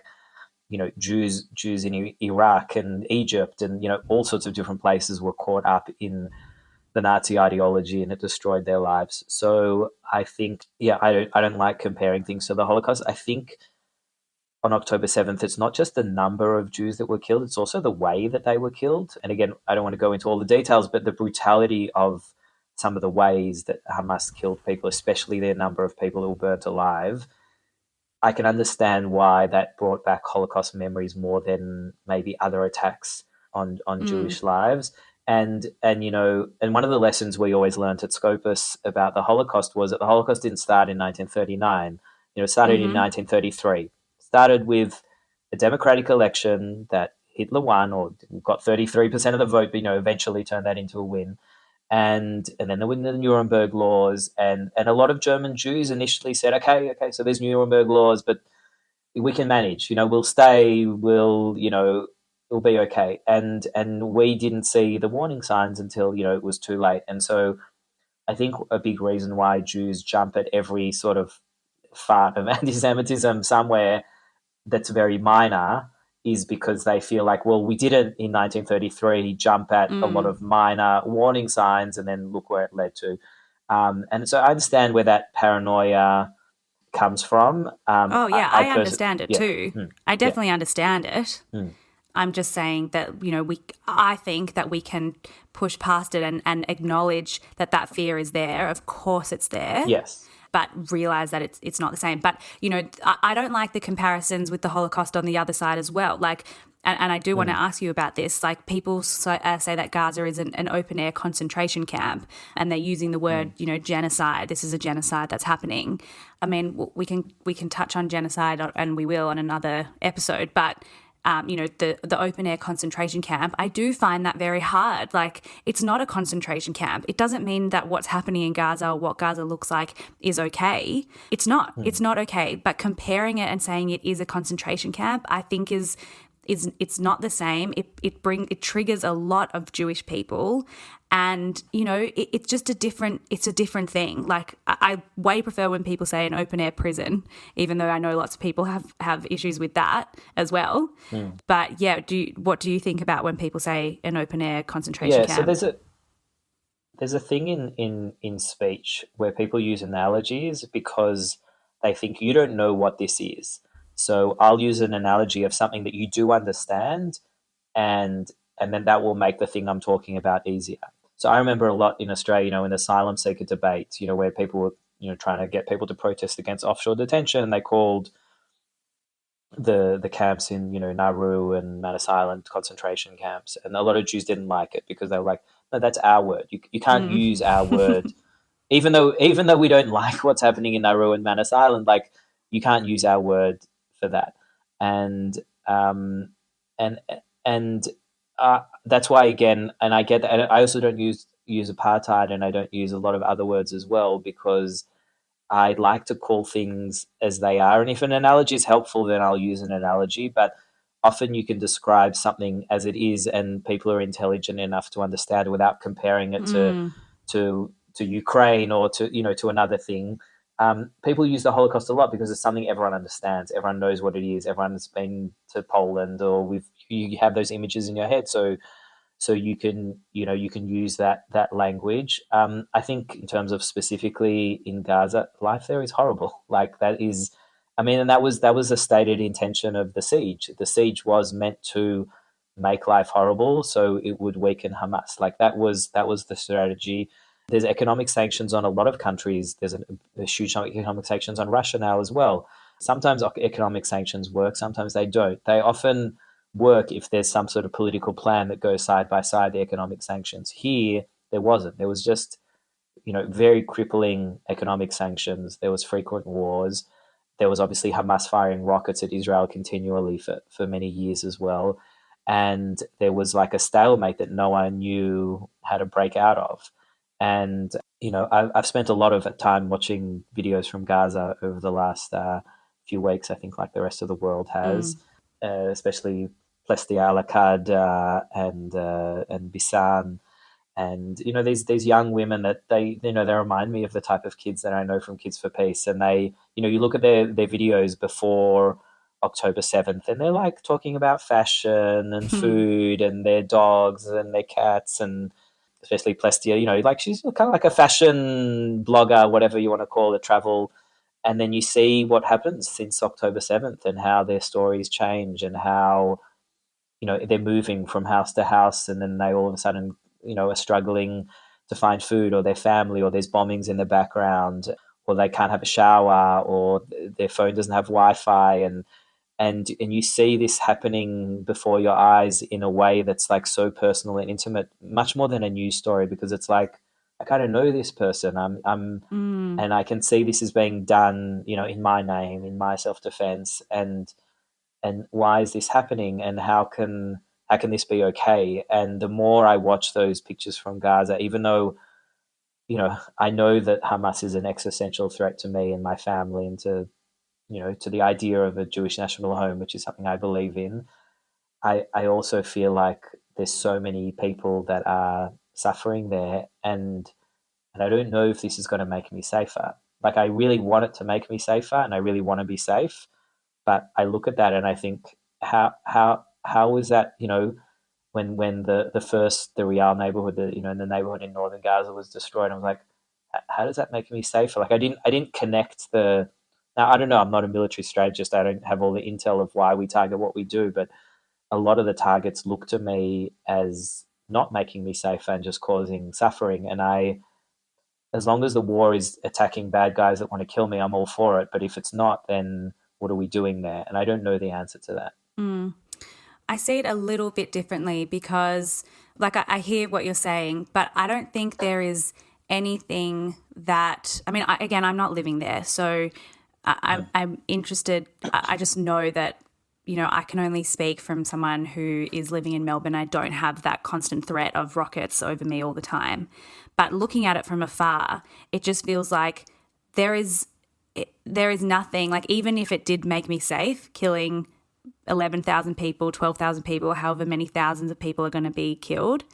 Jews in Iraq and Egypt and, all sorts of different places were caught up in the Nazi ideology, and it destroyed their lives. So I think, I don't like comparing things to the Holocaust. I think on October 7th, it's not just the number of Jews that were killed, it's also the way that they were killed. And again, I don't want to go into all the details, but the brutality of some of the ways that Hamas killed people, especially their number of people who were burnt alive, I can understand why that brought back Holocaust memories more than maybe other attacks on Jewish lives. And one of the lessons we always learned at Scopus about the Holocaust was that the Holocaust didn't start in 1939. It started in 1933. Started with a democratic election that Hitler won, or got 33% of the vote, but eventually turned that into a win. And then there were the Nuremberg laws, and a lot of German Jews initially said, okay, so there's Nuremberg laws, but we can manage. We'll stay. It'll be okay. And we didn't see the warning signs until it was too late. And so I think a big reason why Jews jump at every sort of fart of anti-Semitism somewhere that's very minor is because they feel like, well, we didn't in 1933 jump at a lot of minor warning signs, and then look where it led to. And so I understand where that paranoia comes from. I understand it too. I definitely understand it. I'm just saying that, I think that we can push past it and acknowledge that fear is there. Of course it's there. Yes. But realize that it's not the same. But, I don't like the comparisons with the Holocaust on the other side as well. Like, and I do want to ask you about this. Like, people say that Gaza is an open-air concentration camp, and they're using the word, genocide. This is a genocide that's happening. I mean, we can touch on genocide, and we will on another episode, but the open air concentration camp, I do find that very hard. Like, it's not a concentration camp. It doesn't mean that what's happening in Gaza or what Gaza looks like is okay. It's not. It's not okay. But comparing it and saying it is a concentration camp, I think it's not the same. It triggers a lot of Jewish people, and it's just a different thing. Like, I way prefer when people say an open air prison, even though I know lots of people have issues with that as well. But what do you think about when people say an open air concentration camp? So there's a thing in speech where people use analogies because they think you don't know what this is. So I'll use an analogy of something that you do understand, and then that will make the thing I'm talking about easier. So I remember a lot in Australia, in the asylum seeker debate, where people were, trying to get people to protest against offshore detention, and they called the camps in, Nauru and Manus Island concentration camps. And a lot of Jews didn't like it because they were like, no, that's our word. You can't use our word. Even though we don't like what's happening in Nauru and Manus Island, like, you can't use our word for that. And that's why, again, and I get that, and I also don't use apartheid, and I don't use a lot of other words as well, because I like to call things as they are. And if an analogy is helpful, then I'll use an analogy, but often you can describe something as it is, and people are intelligent enough to understand without comparing it to Ukraine or to another thing. People use the Holocaust a lot because it's something everyone understands. Everyone knows what it is. Everyone's been to Poland, or you have those images in your head. So you can use that language. I think in terms of specifically in Gaza, life there is horrible. Like, that is, and that was a stated intention of the siege. The siege was meant to make life horrible so it would weaken Hamas. Like, that was the strategy. There's economic sanctions on a lot of countries. There's a huge economic sanctions on Russia now as well. Sometimes economic sanctions work, sometimes they don't. They often work if there's some sort of political plan that goes side by side the economic sanctions. Here, there wasn't. There was just, very crippling economic sanctions. There was frequent wars. There was obviously Hamas firing rockets at Israel continually for many years as well. And there was like a stalemate that no one knew how to break out of. And, I've spent a lot of time watching videos from Gaza over the last few weeks, I think, like the rest of the world has, especially Plestia Alakad and Bisan, and these young women that they remind me of the type of kids that I know from Kids for Peace, and they you look at their videos before October 7th, and they're like talking about fashion and food and their dogs and their cats, and especially Plestia, like she's kind of like a fashion blogger, whatever you want to call it, travel. And then you see what happens since October 7th and how their stories change and how, they're moving from house to house, and then they all of a sudden, are struggling to find food, or their family, or there's bombings in the background, or they can't have a shower, or their phone doesn't have Wi-Fi. And you see this happening before your eyes in a way that's like so personal and intimate, much more than a news story, because it's like, I kind of know this person. And I can see this is being done, in my name, in my self-defense, and why is this happening, and how can this be okay? And the more I watch those pictures from Gaza, even though, I know that Hamas is an existential threat to me and my family, and to the idea of a Jewish national home, which is something I believe in, I also feel like there's so many people that are suffering there, and I don't know if this is going to make me safer. Like, I really want it to make me safer, and I really want to be safe, but I look at that and I think, how is that? When the Real neighborhood, in the neighborhood in northern Gaza was destroyed, I was like, how does that make me safer? Like, I didn't connect the. Now, I don't know. I'm not a military strategist. I don't have all the intel of why we target what we do, but a lot of the targets look to me as not making me safer and just causing suffering. And as long as the war is attacking bad guys that want to kill me, I'm all for it. But if it's not, then what are we doing there? And I don't know the answer to that. I see it a little bit differently because, like, I hear what you're saying, but I don't think there is anything that, I mean, again, I'm not living there, so I'm interested. I just know that, I can only speak from someone who is living in Melbourne. I don't have that constant threat of rockets over me all the time. But looking at it from afar, it just feels like there is nothing, like, even if it did make me safe, killing 11,000 people, 12,000 people, however many thousands of people are going to be killed,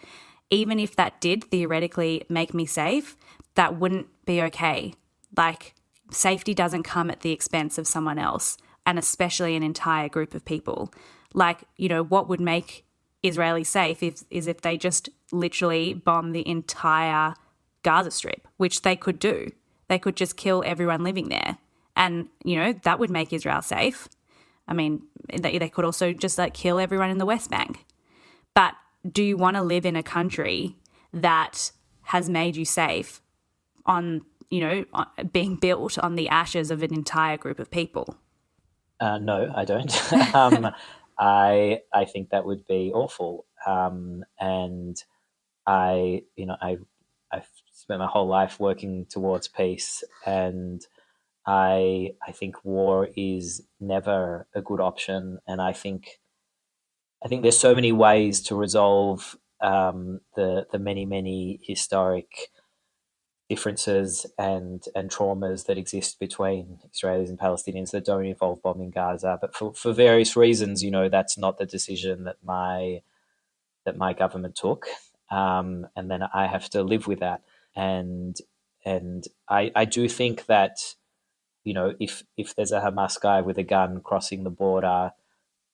even if that did theoretically make me safe, that wouldn't be okay. Like, safety doesn't come at the expense of someone else, and especially an entire group of people. Like, what would make Israelis safe is if they just literally bomb the entire Gaza Strip, which they could do. They could just kill everyone living there. And, that would make Israel safe. I mean, they could also just like kill everyone in the West Bank. But do you want to live in a country that has made you safe on, being built on the ashes of an entire group of people? No, I don't. I think that would be awful. And I've spent my whole life working towards peace, and I think war is never a good option. And I think there's so many ways to resolve the many historic differences and traumas that exist between Israelis and Palestinians that don't involve bombing Gaza. But for various reasons, that's not the decision that my government took, and then I have to live with that. And I do think that, if there's a Hamas guy with a gun crossing the border,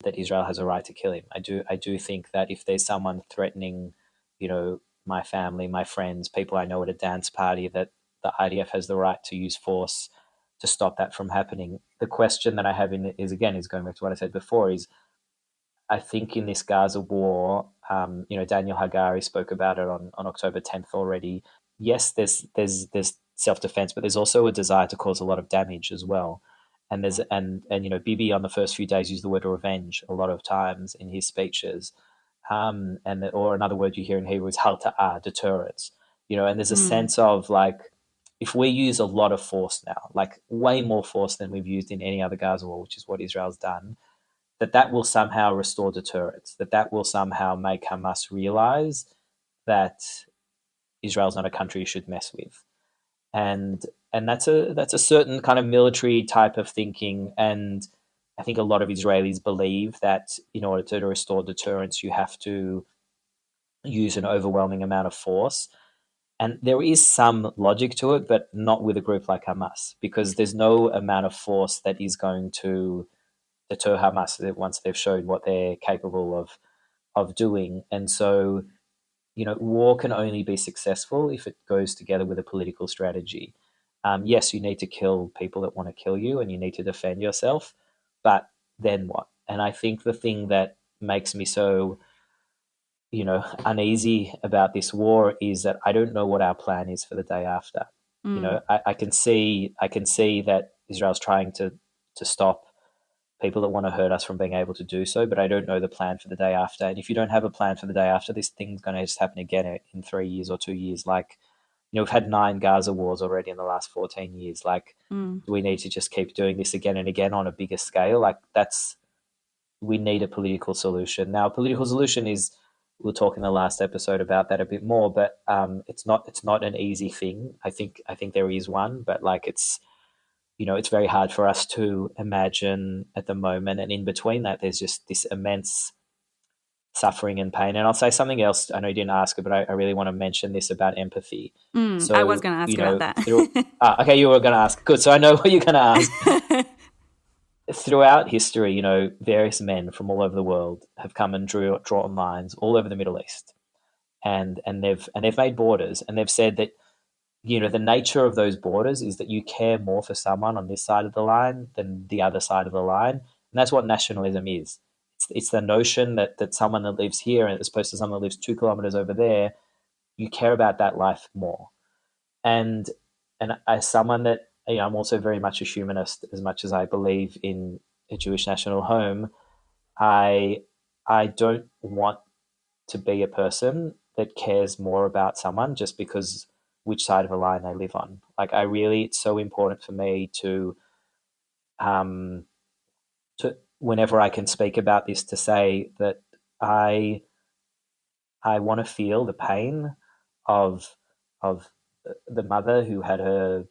that Israel has a right to kill him. I do think that if there's someone threatening, my family, my friends, people I know at a dance party, that the IDF has the right to use force to stop that from happening. The question that I have in it is going back to what I said before, is I think in this Gaza war, Daniel Hagari spoke about it on October 10th already. Yes, there's self-defense, but there's also a desire to cause a lot of damage as well. And there's and Bibi on the first few days used the word revenge a lot of times in his speeches, or another word you hear in Hebrew is harta'a, deterrence. And there's a sense of like, if we use a lot of force now, like way more force than we've used in any other Gaza war, which is what Israel's done, that will somehow restore deterrence, that will somehow make Hamas realize that Israel's not a country you should mess with. And that's a certain kind of military type of thinking. And I think a lot of Israelis believe that in order to restore deterrence, you have to use an overwhelming amount of force. And there is some logic to it, but not with a group like Hamas, because there's no amount of force that is going to deter Hamas once they've showed what they're capable of doing. And so, war can only be successful if it goes together with a political strategy. Yes, you need to kill people that want to kill you, and you need to defend yourself, but then what? And I think the thing that makes me so, uneasy about this war is that I don't know what our plan is for the day after. I can see that Israel's trying to stop people that want to hurt us from being able to do so, but I don't know the plan for the day after. And if you don't have a plan for the day after, this thing's going to just happen again in 3 years or 2 years. Like, we've had 9 Gaza wars already in the last 14 years. Like, do we need to just keep doing this again and again on a bigger scale? Like, we need a political solution. Now, a political solution is, we'll talk in the last episode about that a bit more, but it's not an easy thing. I think there is one, but like it's very hard for us to imagine at the moment. And in between that, there's just this immense suffering and pain. And I'll say something else. I know you didn't ask it, but I really want to mention this about empathy. So, I was going to ask about that. Okay, you were going to ask. Good. So I know what you're going to ask. Throughout history, various men from all over the world have come and drawn lines all over the Middle East. And they've made borders, and they've said that the nature of those borders is that you care more for someone on this side of the line than the other side of the line. And that's what nationalism is. It's the notion that someone that lives here as opposed to someone that lives 2 kilometers over there, you care about that life more. And as someone that, I'm also very much a humanist, as much as I believe in a Jewish national home, I don't want to be a person that cares more about someone just because which side of the line they live on. Like, it's so important for me to whenever I can speak about this, to say that I want to feel the pain of the mother who had her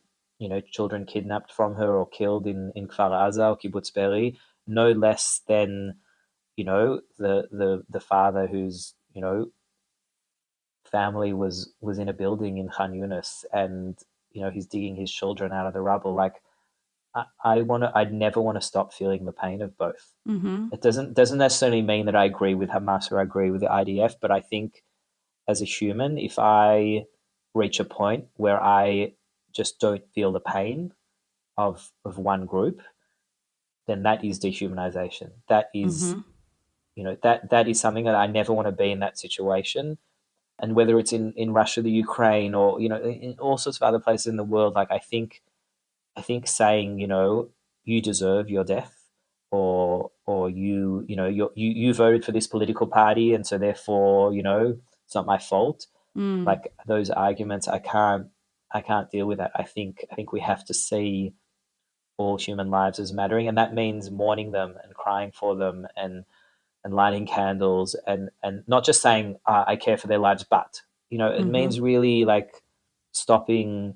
children kidnapped from her or killed in Kfar Aza or Kibbutz Be'eri, no less than the father whose family was in a building in Khan Yunis, and he's digging his children out of the rubble. Like, I'd never want to stop feeling the pain of both. It doesn't necessarily mean that I agree with Hamas or I agree with the IDF, but I think as a human, if I reach a point where I just don't feel the pain of one group, then that is dehumanization. That is, that is something that I never want to be in that situation. And whether it's in Russia, the Ukraine, or in all sorts of other places in the world, like I think saying you deserve your death, or you voted for this political party, and so therefore it's not my fault. Like, those arguments, I can't deal with that. I think we have to see all human lives as mattering, and that means mourning them and crying for them and lighting candles, and not just saying I care for their lives, but it means really like stopping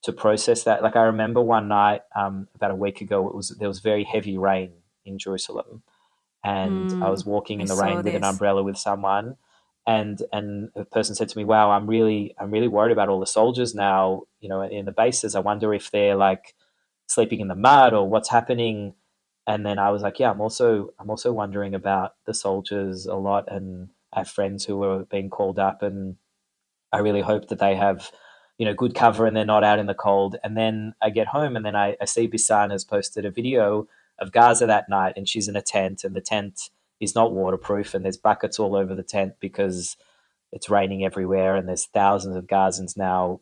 to process that. Like, I remember one night about a week ago, there was very heavy rain in Jerusalem, and I was walking in the rain with an umbrella with someone, and a person said to me, "Wow, I'm really worried about all the soldiers now, in the bases. I wonder if they're like sleeping in the mud or what's happening." And then I was like, yeah, I'm also wondering about the soldiers a lot, and I have friends who are being called up, and I really hope that they have, good cover and they're not out in the cold. And then I get home, and then I see Bisan has posted a video of Gaza that night, and she's in a tent, and the tent is not waterproof, and there's buckets all over the tent because it's raining everywhere, and there's thousands of Gazans now,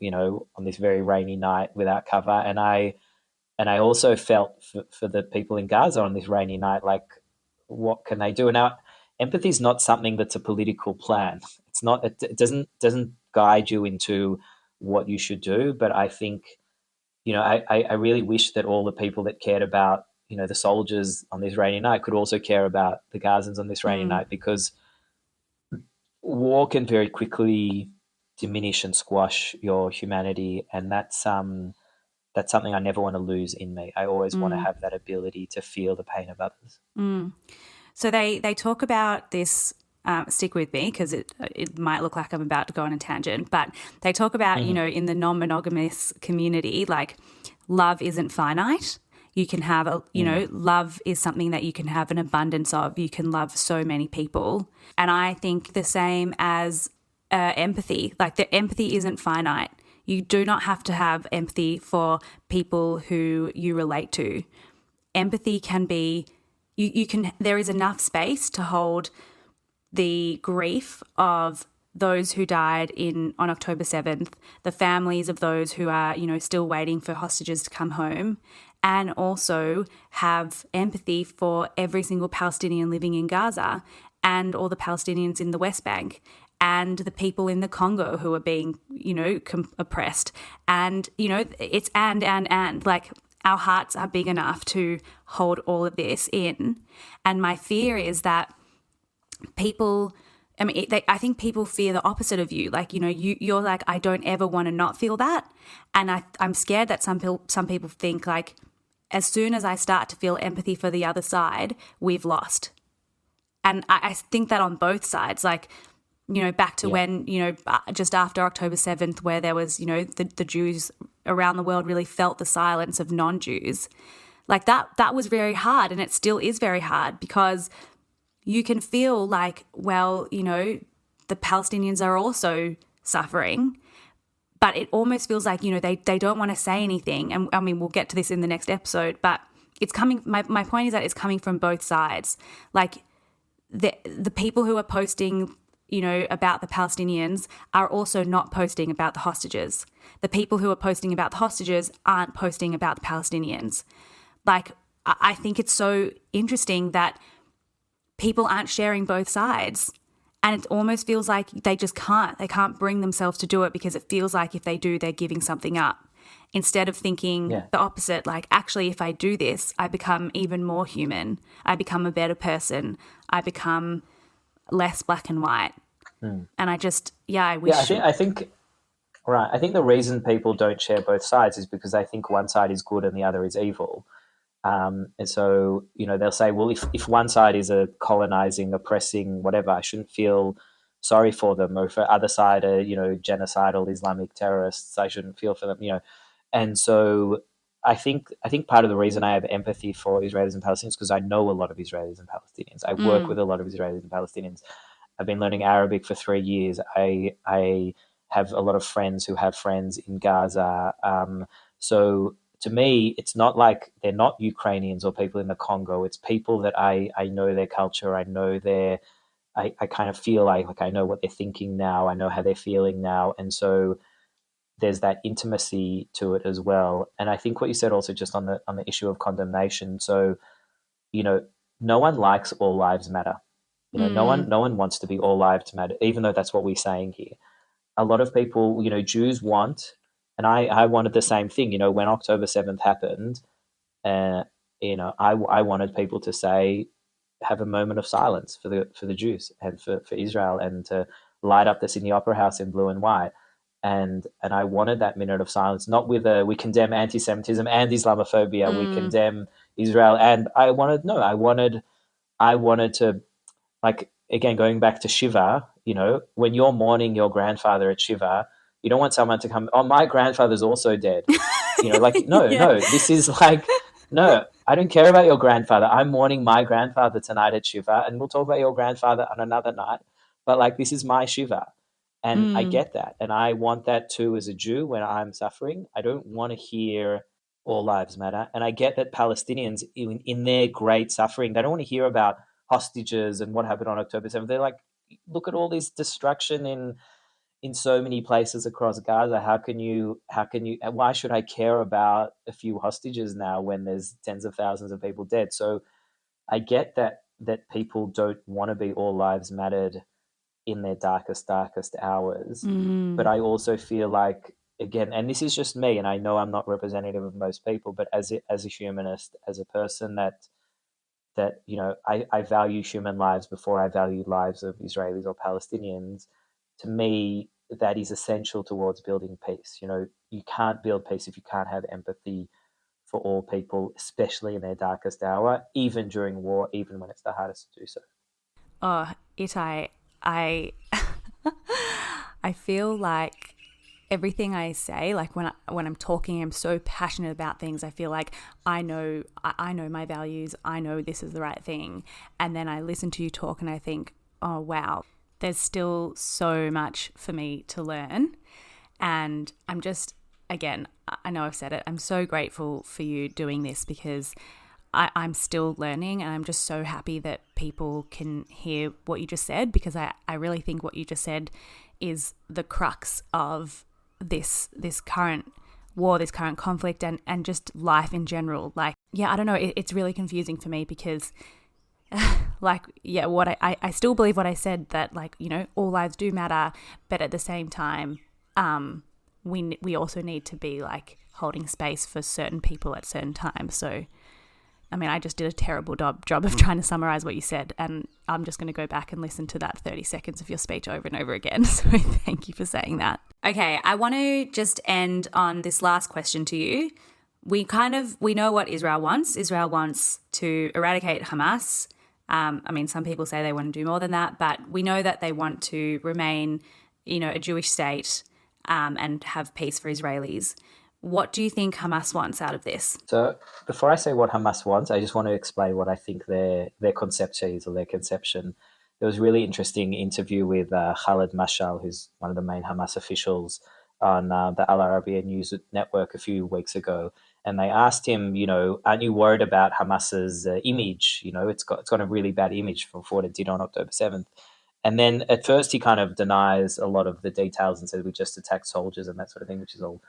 on this very rainy night without cover. And I And I also felt for the people in Gaza on this rainy night, like, what can they do? Now, empathy is not something that's a political plan. It's not. It doesn't guide you into what you should do. But I think, I really wish that all the people that cared about, the soldiers on this rainy night could also care about the Gazans on this rainy night, because war can very quickly diminish and squash your humanity, and that's something I never want to lose in me. I always want to have that ability to feel the pain of others. So they talk about this. Stick with me because it might look like I'm about to go on a tangent, but they talk about, in the non-monogamous community, like, love isn't finite. You can have love is something that you can have an abundance of. You can love so many people. And I think the same as empathy, like the empathy isn't finite. You do not have to have empathy for people who you relate to. Empathy can be, there is enough space to hold the grief of those who died on October 7th, the families of those who are, still waiting for hostages to come home, and also have empathy for every single Palestinian living in Gaza and all the Palestinians in the West Bank and the people in the Congo who are being, oppressed. And, it's and. Like, our hearts are big enough to hold all of this in. And my fear is that people, I think people fear the opposite of you. Like, you're like, I don't ever want to not feel that. And I'm scared that some people think, like, as soon as I start to feel empathy for the other side, we've lost. And I think that on both sides, like, back to when, just after October 7th, where there was, the Jews around the world really felt the silence of non-Jews. Like, that was very hard, and it still is very hard, because you can feel like, well, the Palestinians are also suffering, but it almost feels like, they don't want to say anything. And I mean, we'll get to this in the next episode, but it's coming, my point is that it's coming from both sides. Like, the people who are posting, about the Palestinians are also not posting about the hostages. The people who are posting about the hostages aren't posting about the Palestinians. Like, I think it's so interesting that people aren't sharing both sides. And it almost feels like they can't bring themselves to do it, because it feels like if they do, they're giving something up. Instead of thinking the opposite, like, actually, if I do this, I become even more human. I become a better person. I become less black and white. And I just, I wish. Yeah, I think right. I think the reason people don't share both sides is because they think one side is good and the other is evil. And so, they'll say, well, if one side is a colonizing, oppressing, whatever, I shouldn't feel sorry for them. Or if the other side are, genocidal Islamic terrorists, I shouldn't feel for them, And so I think part of the reason I have empathy for Israelis and Palestinians is because I know a lot of Israelis and Palestinians. I work with a lot of Israelis and Palestinians. I've been learning Arabic for 3 years. I have a lot of friends who have friends in Gaza. So to me, it's not like they're not Ukrainians or people in the Congo. It's people that I know their culture. I know I kind of feel like I know what they're thinking now. I know how they're feeling now. And so there's that intimacy to it as well. And I think what you said also just on the issue of condemnation. So, no one likes all lives matter. No one wants to be all lives matter, even though that's what we're saying here. A lot of people, Jews want, and I wanted the same thing. When October 7th happened, I wanted people to say, have a moment of silence for the Jews and for Israel, and to light up the Sydney Opera House in blue and white. And I wanted that minute of silence, not with we condemn anti-Semitism and Islamophobia, we condemn Israel, and I wanted to, like, again, going back to Shiva, when you're mourning your grandfather at Shiva, you don't want someone to come, oh, my grandfather's also dead. No, this is like, no, I don't care about your grandfather. I'm mourning my grandfather tonight at Shiva, and we'll talk about your grandfather on another night. But, like, this is my Shiva. And I get that. And I want that too as a Jew when I'm suffering. I don't want to hear all lives matter. And I get that Palestinians, in their great suffering, they don't want to hear about hostages and what happened on October 7th. They're like, look at all this destruction in in so many places across Gaza. How can you, why should I care about a few hostages now when there's tens of thousands of people dead? So I get that people don't want to be all lives mattered in their darkest hours. But I also feel like, again, and this is just me, and I know I'm not representative of most people, but as a humanist, as a person that I value human lives before I value lives of Israelis or Palestinians. To me, that is essential towards building peace. You can't build peace if you can't have empathy for all people, especially in their darkest hour, even during war, even when it's the hardest to do so. Oh, Ittay, I I feel like everything I say, like when I'm talking, I'm so passionate about things. I feel like I know my values. I know this is the right thing. And then I listen to you talk and I think, oh, wow, there's still so much for me to learn. And I'm just, again, I know I've said it, I'm so grateful for you doing this because I'm still learning, and I'm just so happy that people can hear what you just said, because I really think what you just said is the crux of this current war, this current conflict, and just life in general. Like, yeah, I don't know, it's really confusing for me because like, yeah, what I still believe what I said, that like, all lives do matter, but at the same time, we also need to be like holding space for certain people at certain times. So I mean, I just did a terrible job of trying to summarize what you said, and I'm just going to go back and listen to that 30 seconds of your speech over and over again. So thank you for saying that. Okay, I want to just end on this last question to you. We know what Israel wants. Israel wants to eradicate Hamas. I mean, some people say they want to do more than that, but we know that they want to remain, a Jewish state and have peace for Israelis. What do you think Hamas wants out of this? So before I say what Hamas wants, I just want to explain what I think their concept is, or their conception. There was a really interesting interview with Khaled Mashal, who's one of the main Hamas officials, on the Al Arabiya News Network a few weeks ago. And they asked him, aren't you worried about Hamas's image? It's got a really bad image for what it did on October 7th. And then at first he kind of denies a lot of the details and says we just attacked soldiers and that sort of thing, which is all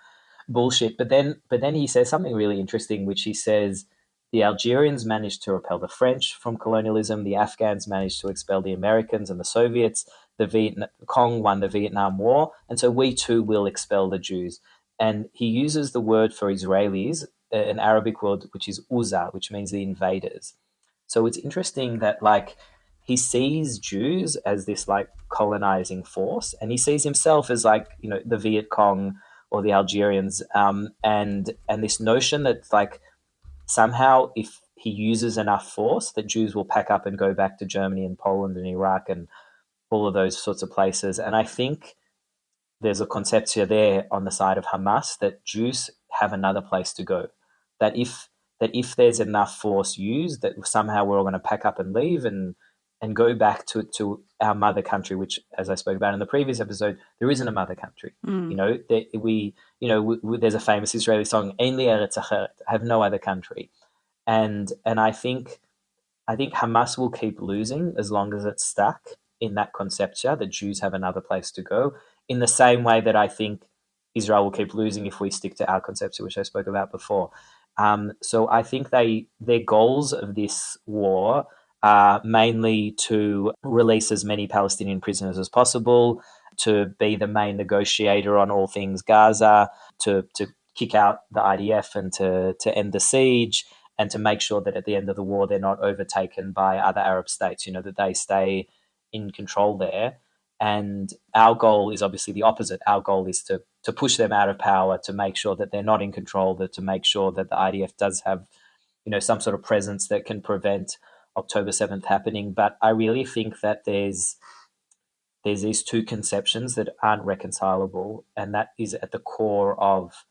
bullshit. But then he says something really interesting, which he says the Algerians managed to repel the French from colonialism, the Afghans managed to expel the Americans and the Soviets, the Viet Cong won the Vietnam War, and so we too will expel the Jews. And he uses the word for Israelis, an Arabic word which is uza, which means the invaders. So it's interesting that like he sees Jews as this like colonizing force, and he sees himself as like the Viet Cong or the Algerians, and this notion that like somehow if he uses enough force, that Jews will pack up and go back to Germany and Poland and Iraq and all of those sorts of places. And I think there's a conception there on the side of Hamas that Jews have another place to go. That if there's enough force used, that somehow we're all going to pack up and leave and go back to our mother country, which, as I spoke about in the previous episode, there isn't a mother country. There's a famous Israeli song, "Ein li eretz acheret," I have no other country, and I think Hamas will keep losing as long as it's stuck in that conceptia that Jews have another place to go. In the same way that I think Israel will keep losing if we stick to our conceptia, which I spoke about before. So I think their goals of this war are mainly to release as many Palestinian prisoners as possible, to be the main negotiator on all things Gaza, to kick out the IDF and to end the siege, and to make sure that at the end of the war they're not overtaken by other Arab states, that they stay in control there. And our goal is obviously the opposite. Our goal is to push them out of power, to make sure that they're not in control, to make sure that the IDF does have, some sort of presence that can prevent October 7th happening. But I really think that there's these two conceptions that aren't reconcilable, and that is at the core of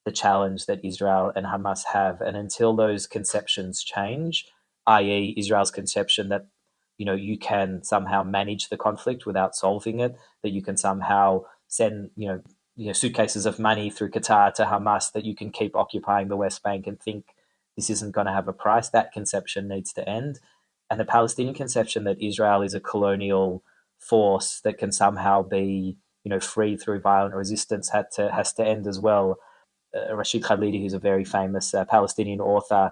the challenge that Israel and Hamas have. And until those conceptions change, i.e. Israel's conception that you can somehow manage the conflict without solving it, that you can somehow send suitcases of money through Qatar to Hamas, that you can keep occupying the West Bank and think this isn't going to have a price. That conception needs to end. And the Palestinian conception that Israel is a colonial force that can somehow be freed through violent resistance has to end as well. Rashid Khalidi, who's a very famous Palestinian author,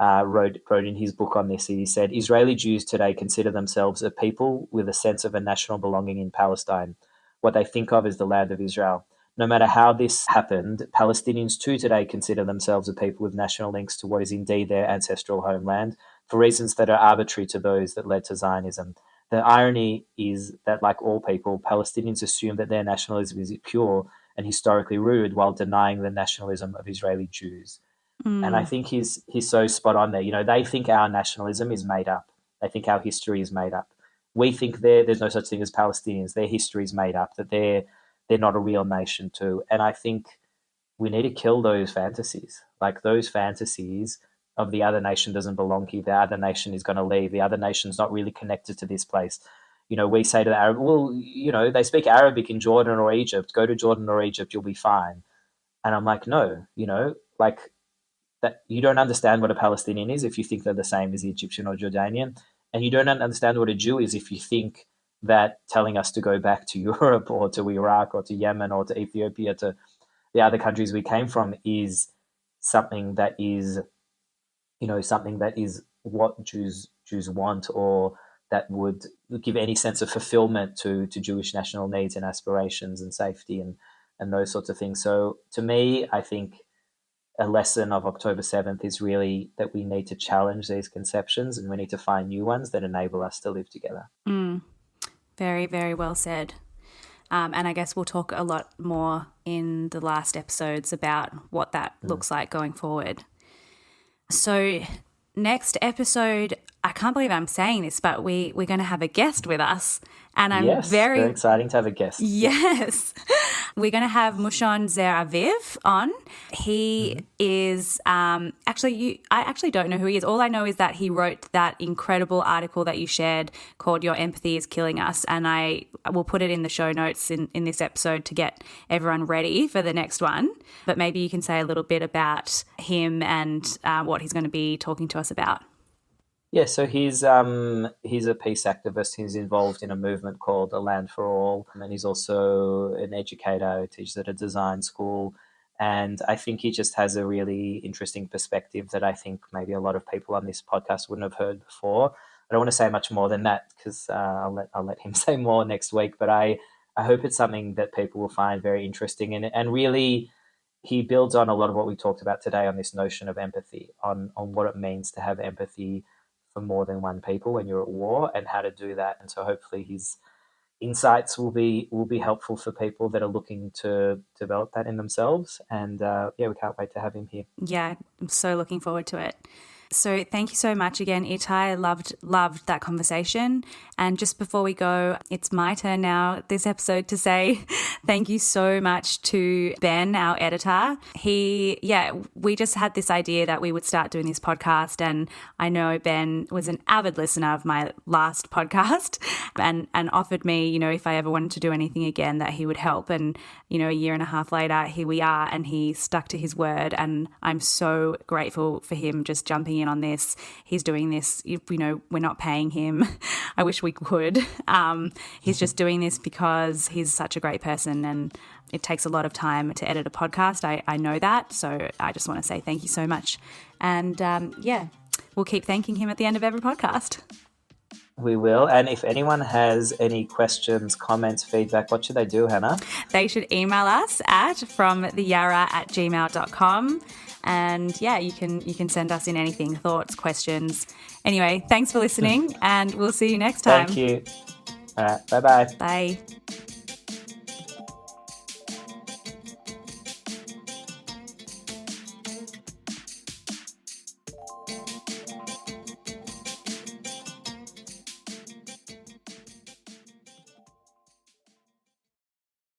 wrote in his book on this. He said, Israeli Jews today consider themselves a people with a sense of a national belonging in Palestine. What they think of is the land of Israel. No matter how this happened, Palestinians too today consider themselves a people with national links to what is indeed their ancestral homeland, for reasons that are arbitrary to those that led to Zionism. The irony is that, like all people, Palestinians assume that their nationalism is pure and historically rooted while denying the nationalism of Israeli Jews. And I think he's so spot on there. They think our nationalism is made up. They think our history is made up. We think there's no such thing as Palestinians. Their history is made up, that they're not a real nation too. And I think we need to kill those fantasies. Like those fantasies of the other nation doesn't belong here. The other nation is going to leave. The other nation's not really connected to this place. We say to the Arab, well, they speak Arabic in Jordan or Egypt. Go to Jordan or Egypt, you'll be fine. And I'm like, no, like that you don't understand what a Palestinian is if you think they're the same as the Egyptian or Jordanian. And you don't understand what a Jew is if you think that telling us to go back to Europe or to Iraq or to Yemen or to Ethiopia, to the other countries we came from, is something that is, something that is what Jews want, or that would give any sense of fulfillment to Jewish national needs and aspirations and safety and those sorts of things. So to me, I think a lesson of October 7th is really that we need to challenge these conceptions and we need to find new ones that enable us to live together. Very, very well said. And I guess we'll talk a lot more in the last episodes about what that looks like going forward. So next episode, I can't believe I'm saying this, but we're going to have a guest with us. And I'm very exciting to have a guest. Yes. We're going to have Mushon Zer Aviv on. He is I actually don't know who he is. All I know is that he wrote that incredible article that you shared called Your Empathy is Killing Us. And I will put it in the show notes in this episode to get everyone ready for the next one. But maybe you can say a little bit about him and what he's going to be talking to us about. Yeah, so he's a peace activist. He's involved in a movement called A Land for All, and he's also an educator who teaches at a design school. And I think he just has a really interesting perspective that I think maybe a lot of people on this podcast wouldn't have heard before. I don't want to say much more than that because I'll let him say more next week. But I hope it's something that people will find very interesting, and really he builds on a lot of what we talked about today on this notion of empathy, on what it means to have empathy for more than one people when you're at war, and how to do that. And so hopefully his insights will be helpful for people that are looking to develop that in themselves. And we can't wait to have him here. Yeah, I'm so looking forward to it. So thank you so much again, Ittay. I loved that conversation. And just before we go, it's my turn now this episode to say thank you so much to Ben, our editor. We just had this idea that we would start doing this podcast, and I know Ben was an avid listener of my last podcast and offered me, if I ever wanted to do anything again, that he would help. And, a year and a half later, here we are, and he stuck to his word, and I'm so grateful for him just jumping in on this. He's doing this, we're not paying him. I wish we could. He's just doing this because he's such a great person, and it takes a lot of time to edit a podcast. I know that. So I just want to say thank you so much. And we'll keep thanking him at the end of every podcast. We will. And if anyone has any questions, comments, feedback, what should they do, Hannah? They should email us at fromtheyarra@gmail.com. And you can send us in anything, thoughts, questions. Anyway, thanks for listening, and we'll see you next time. Thank you. All right. Bye-bye. Bye.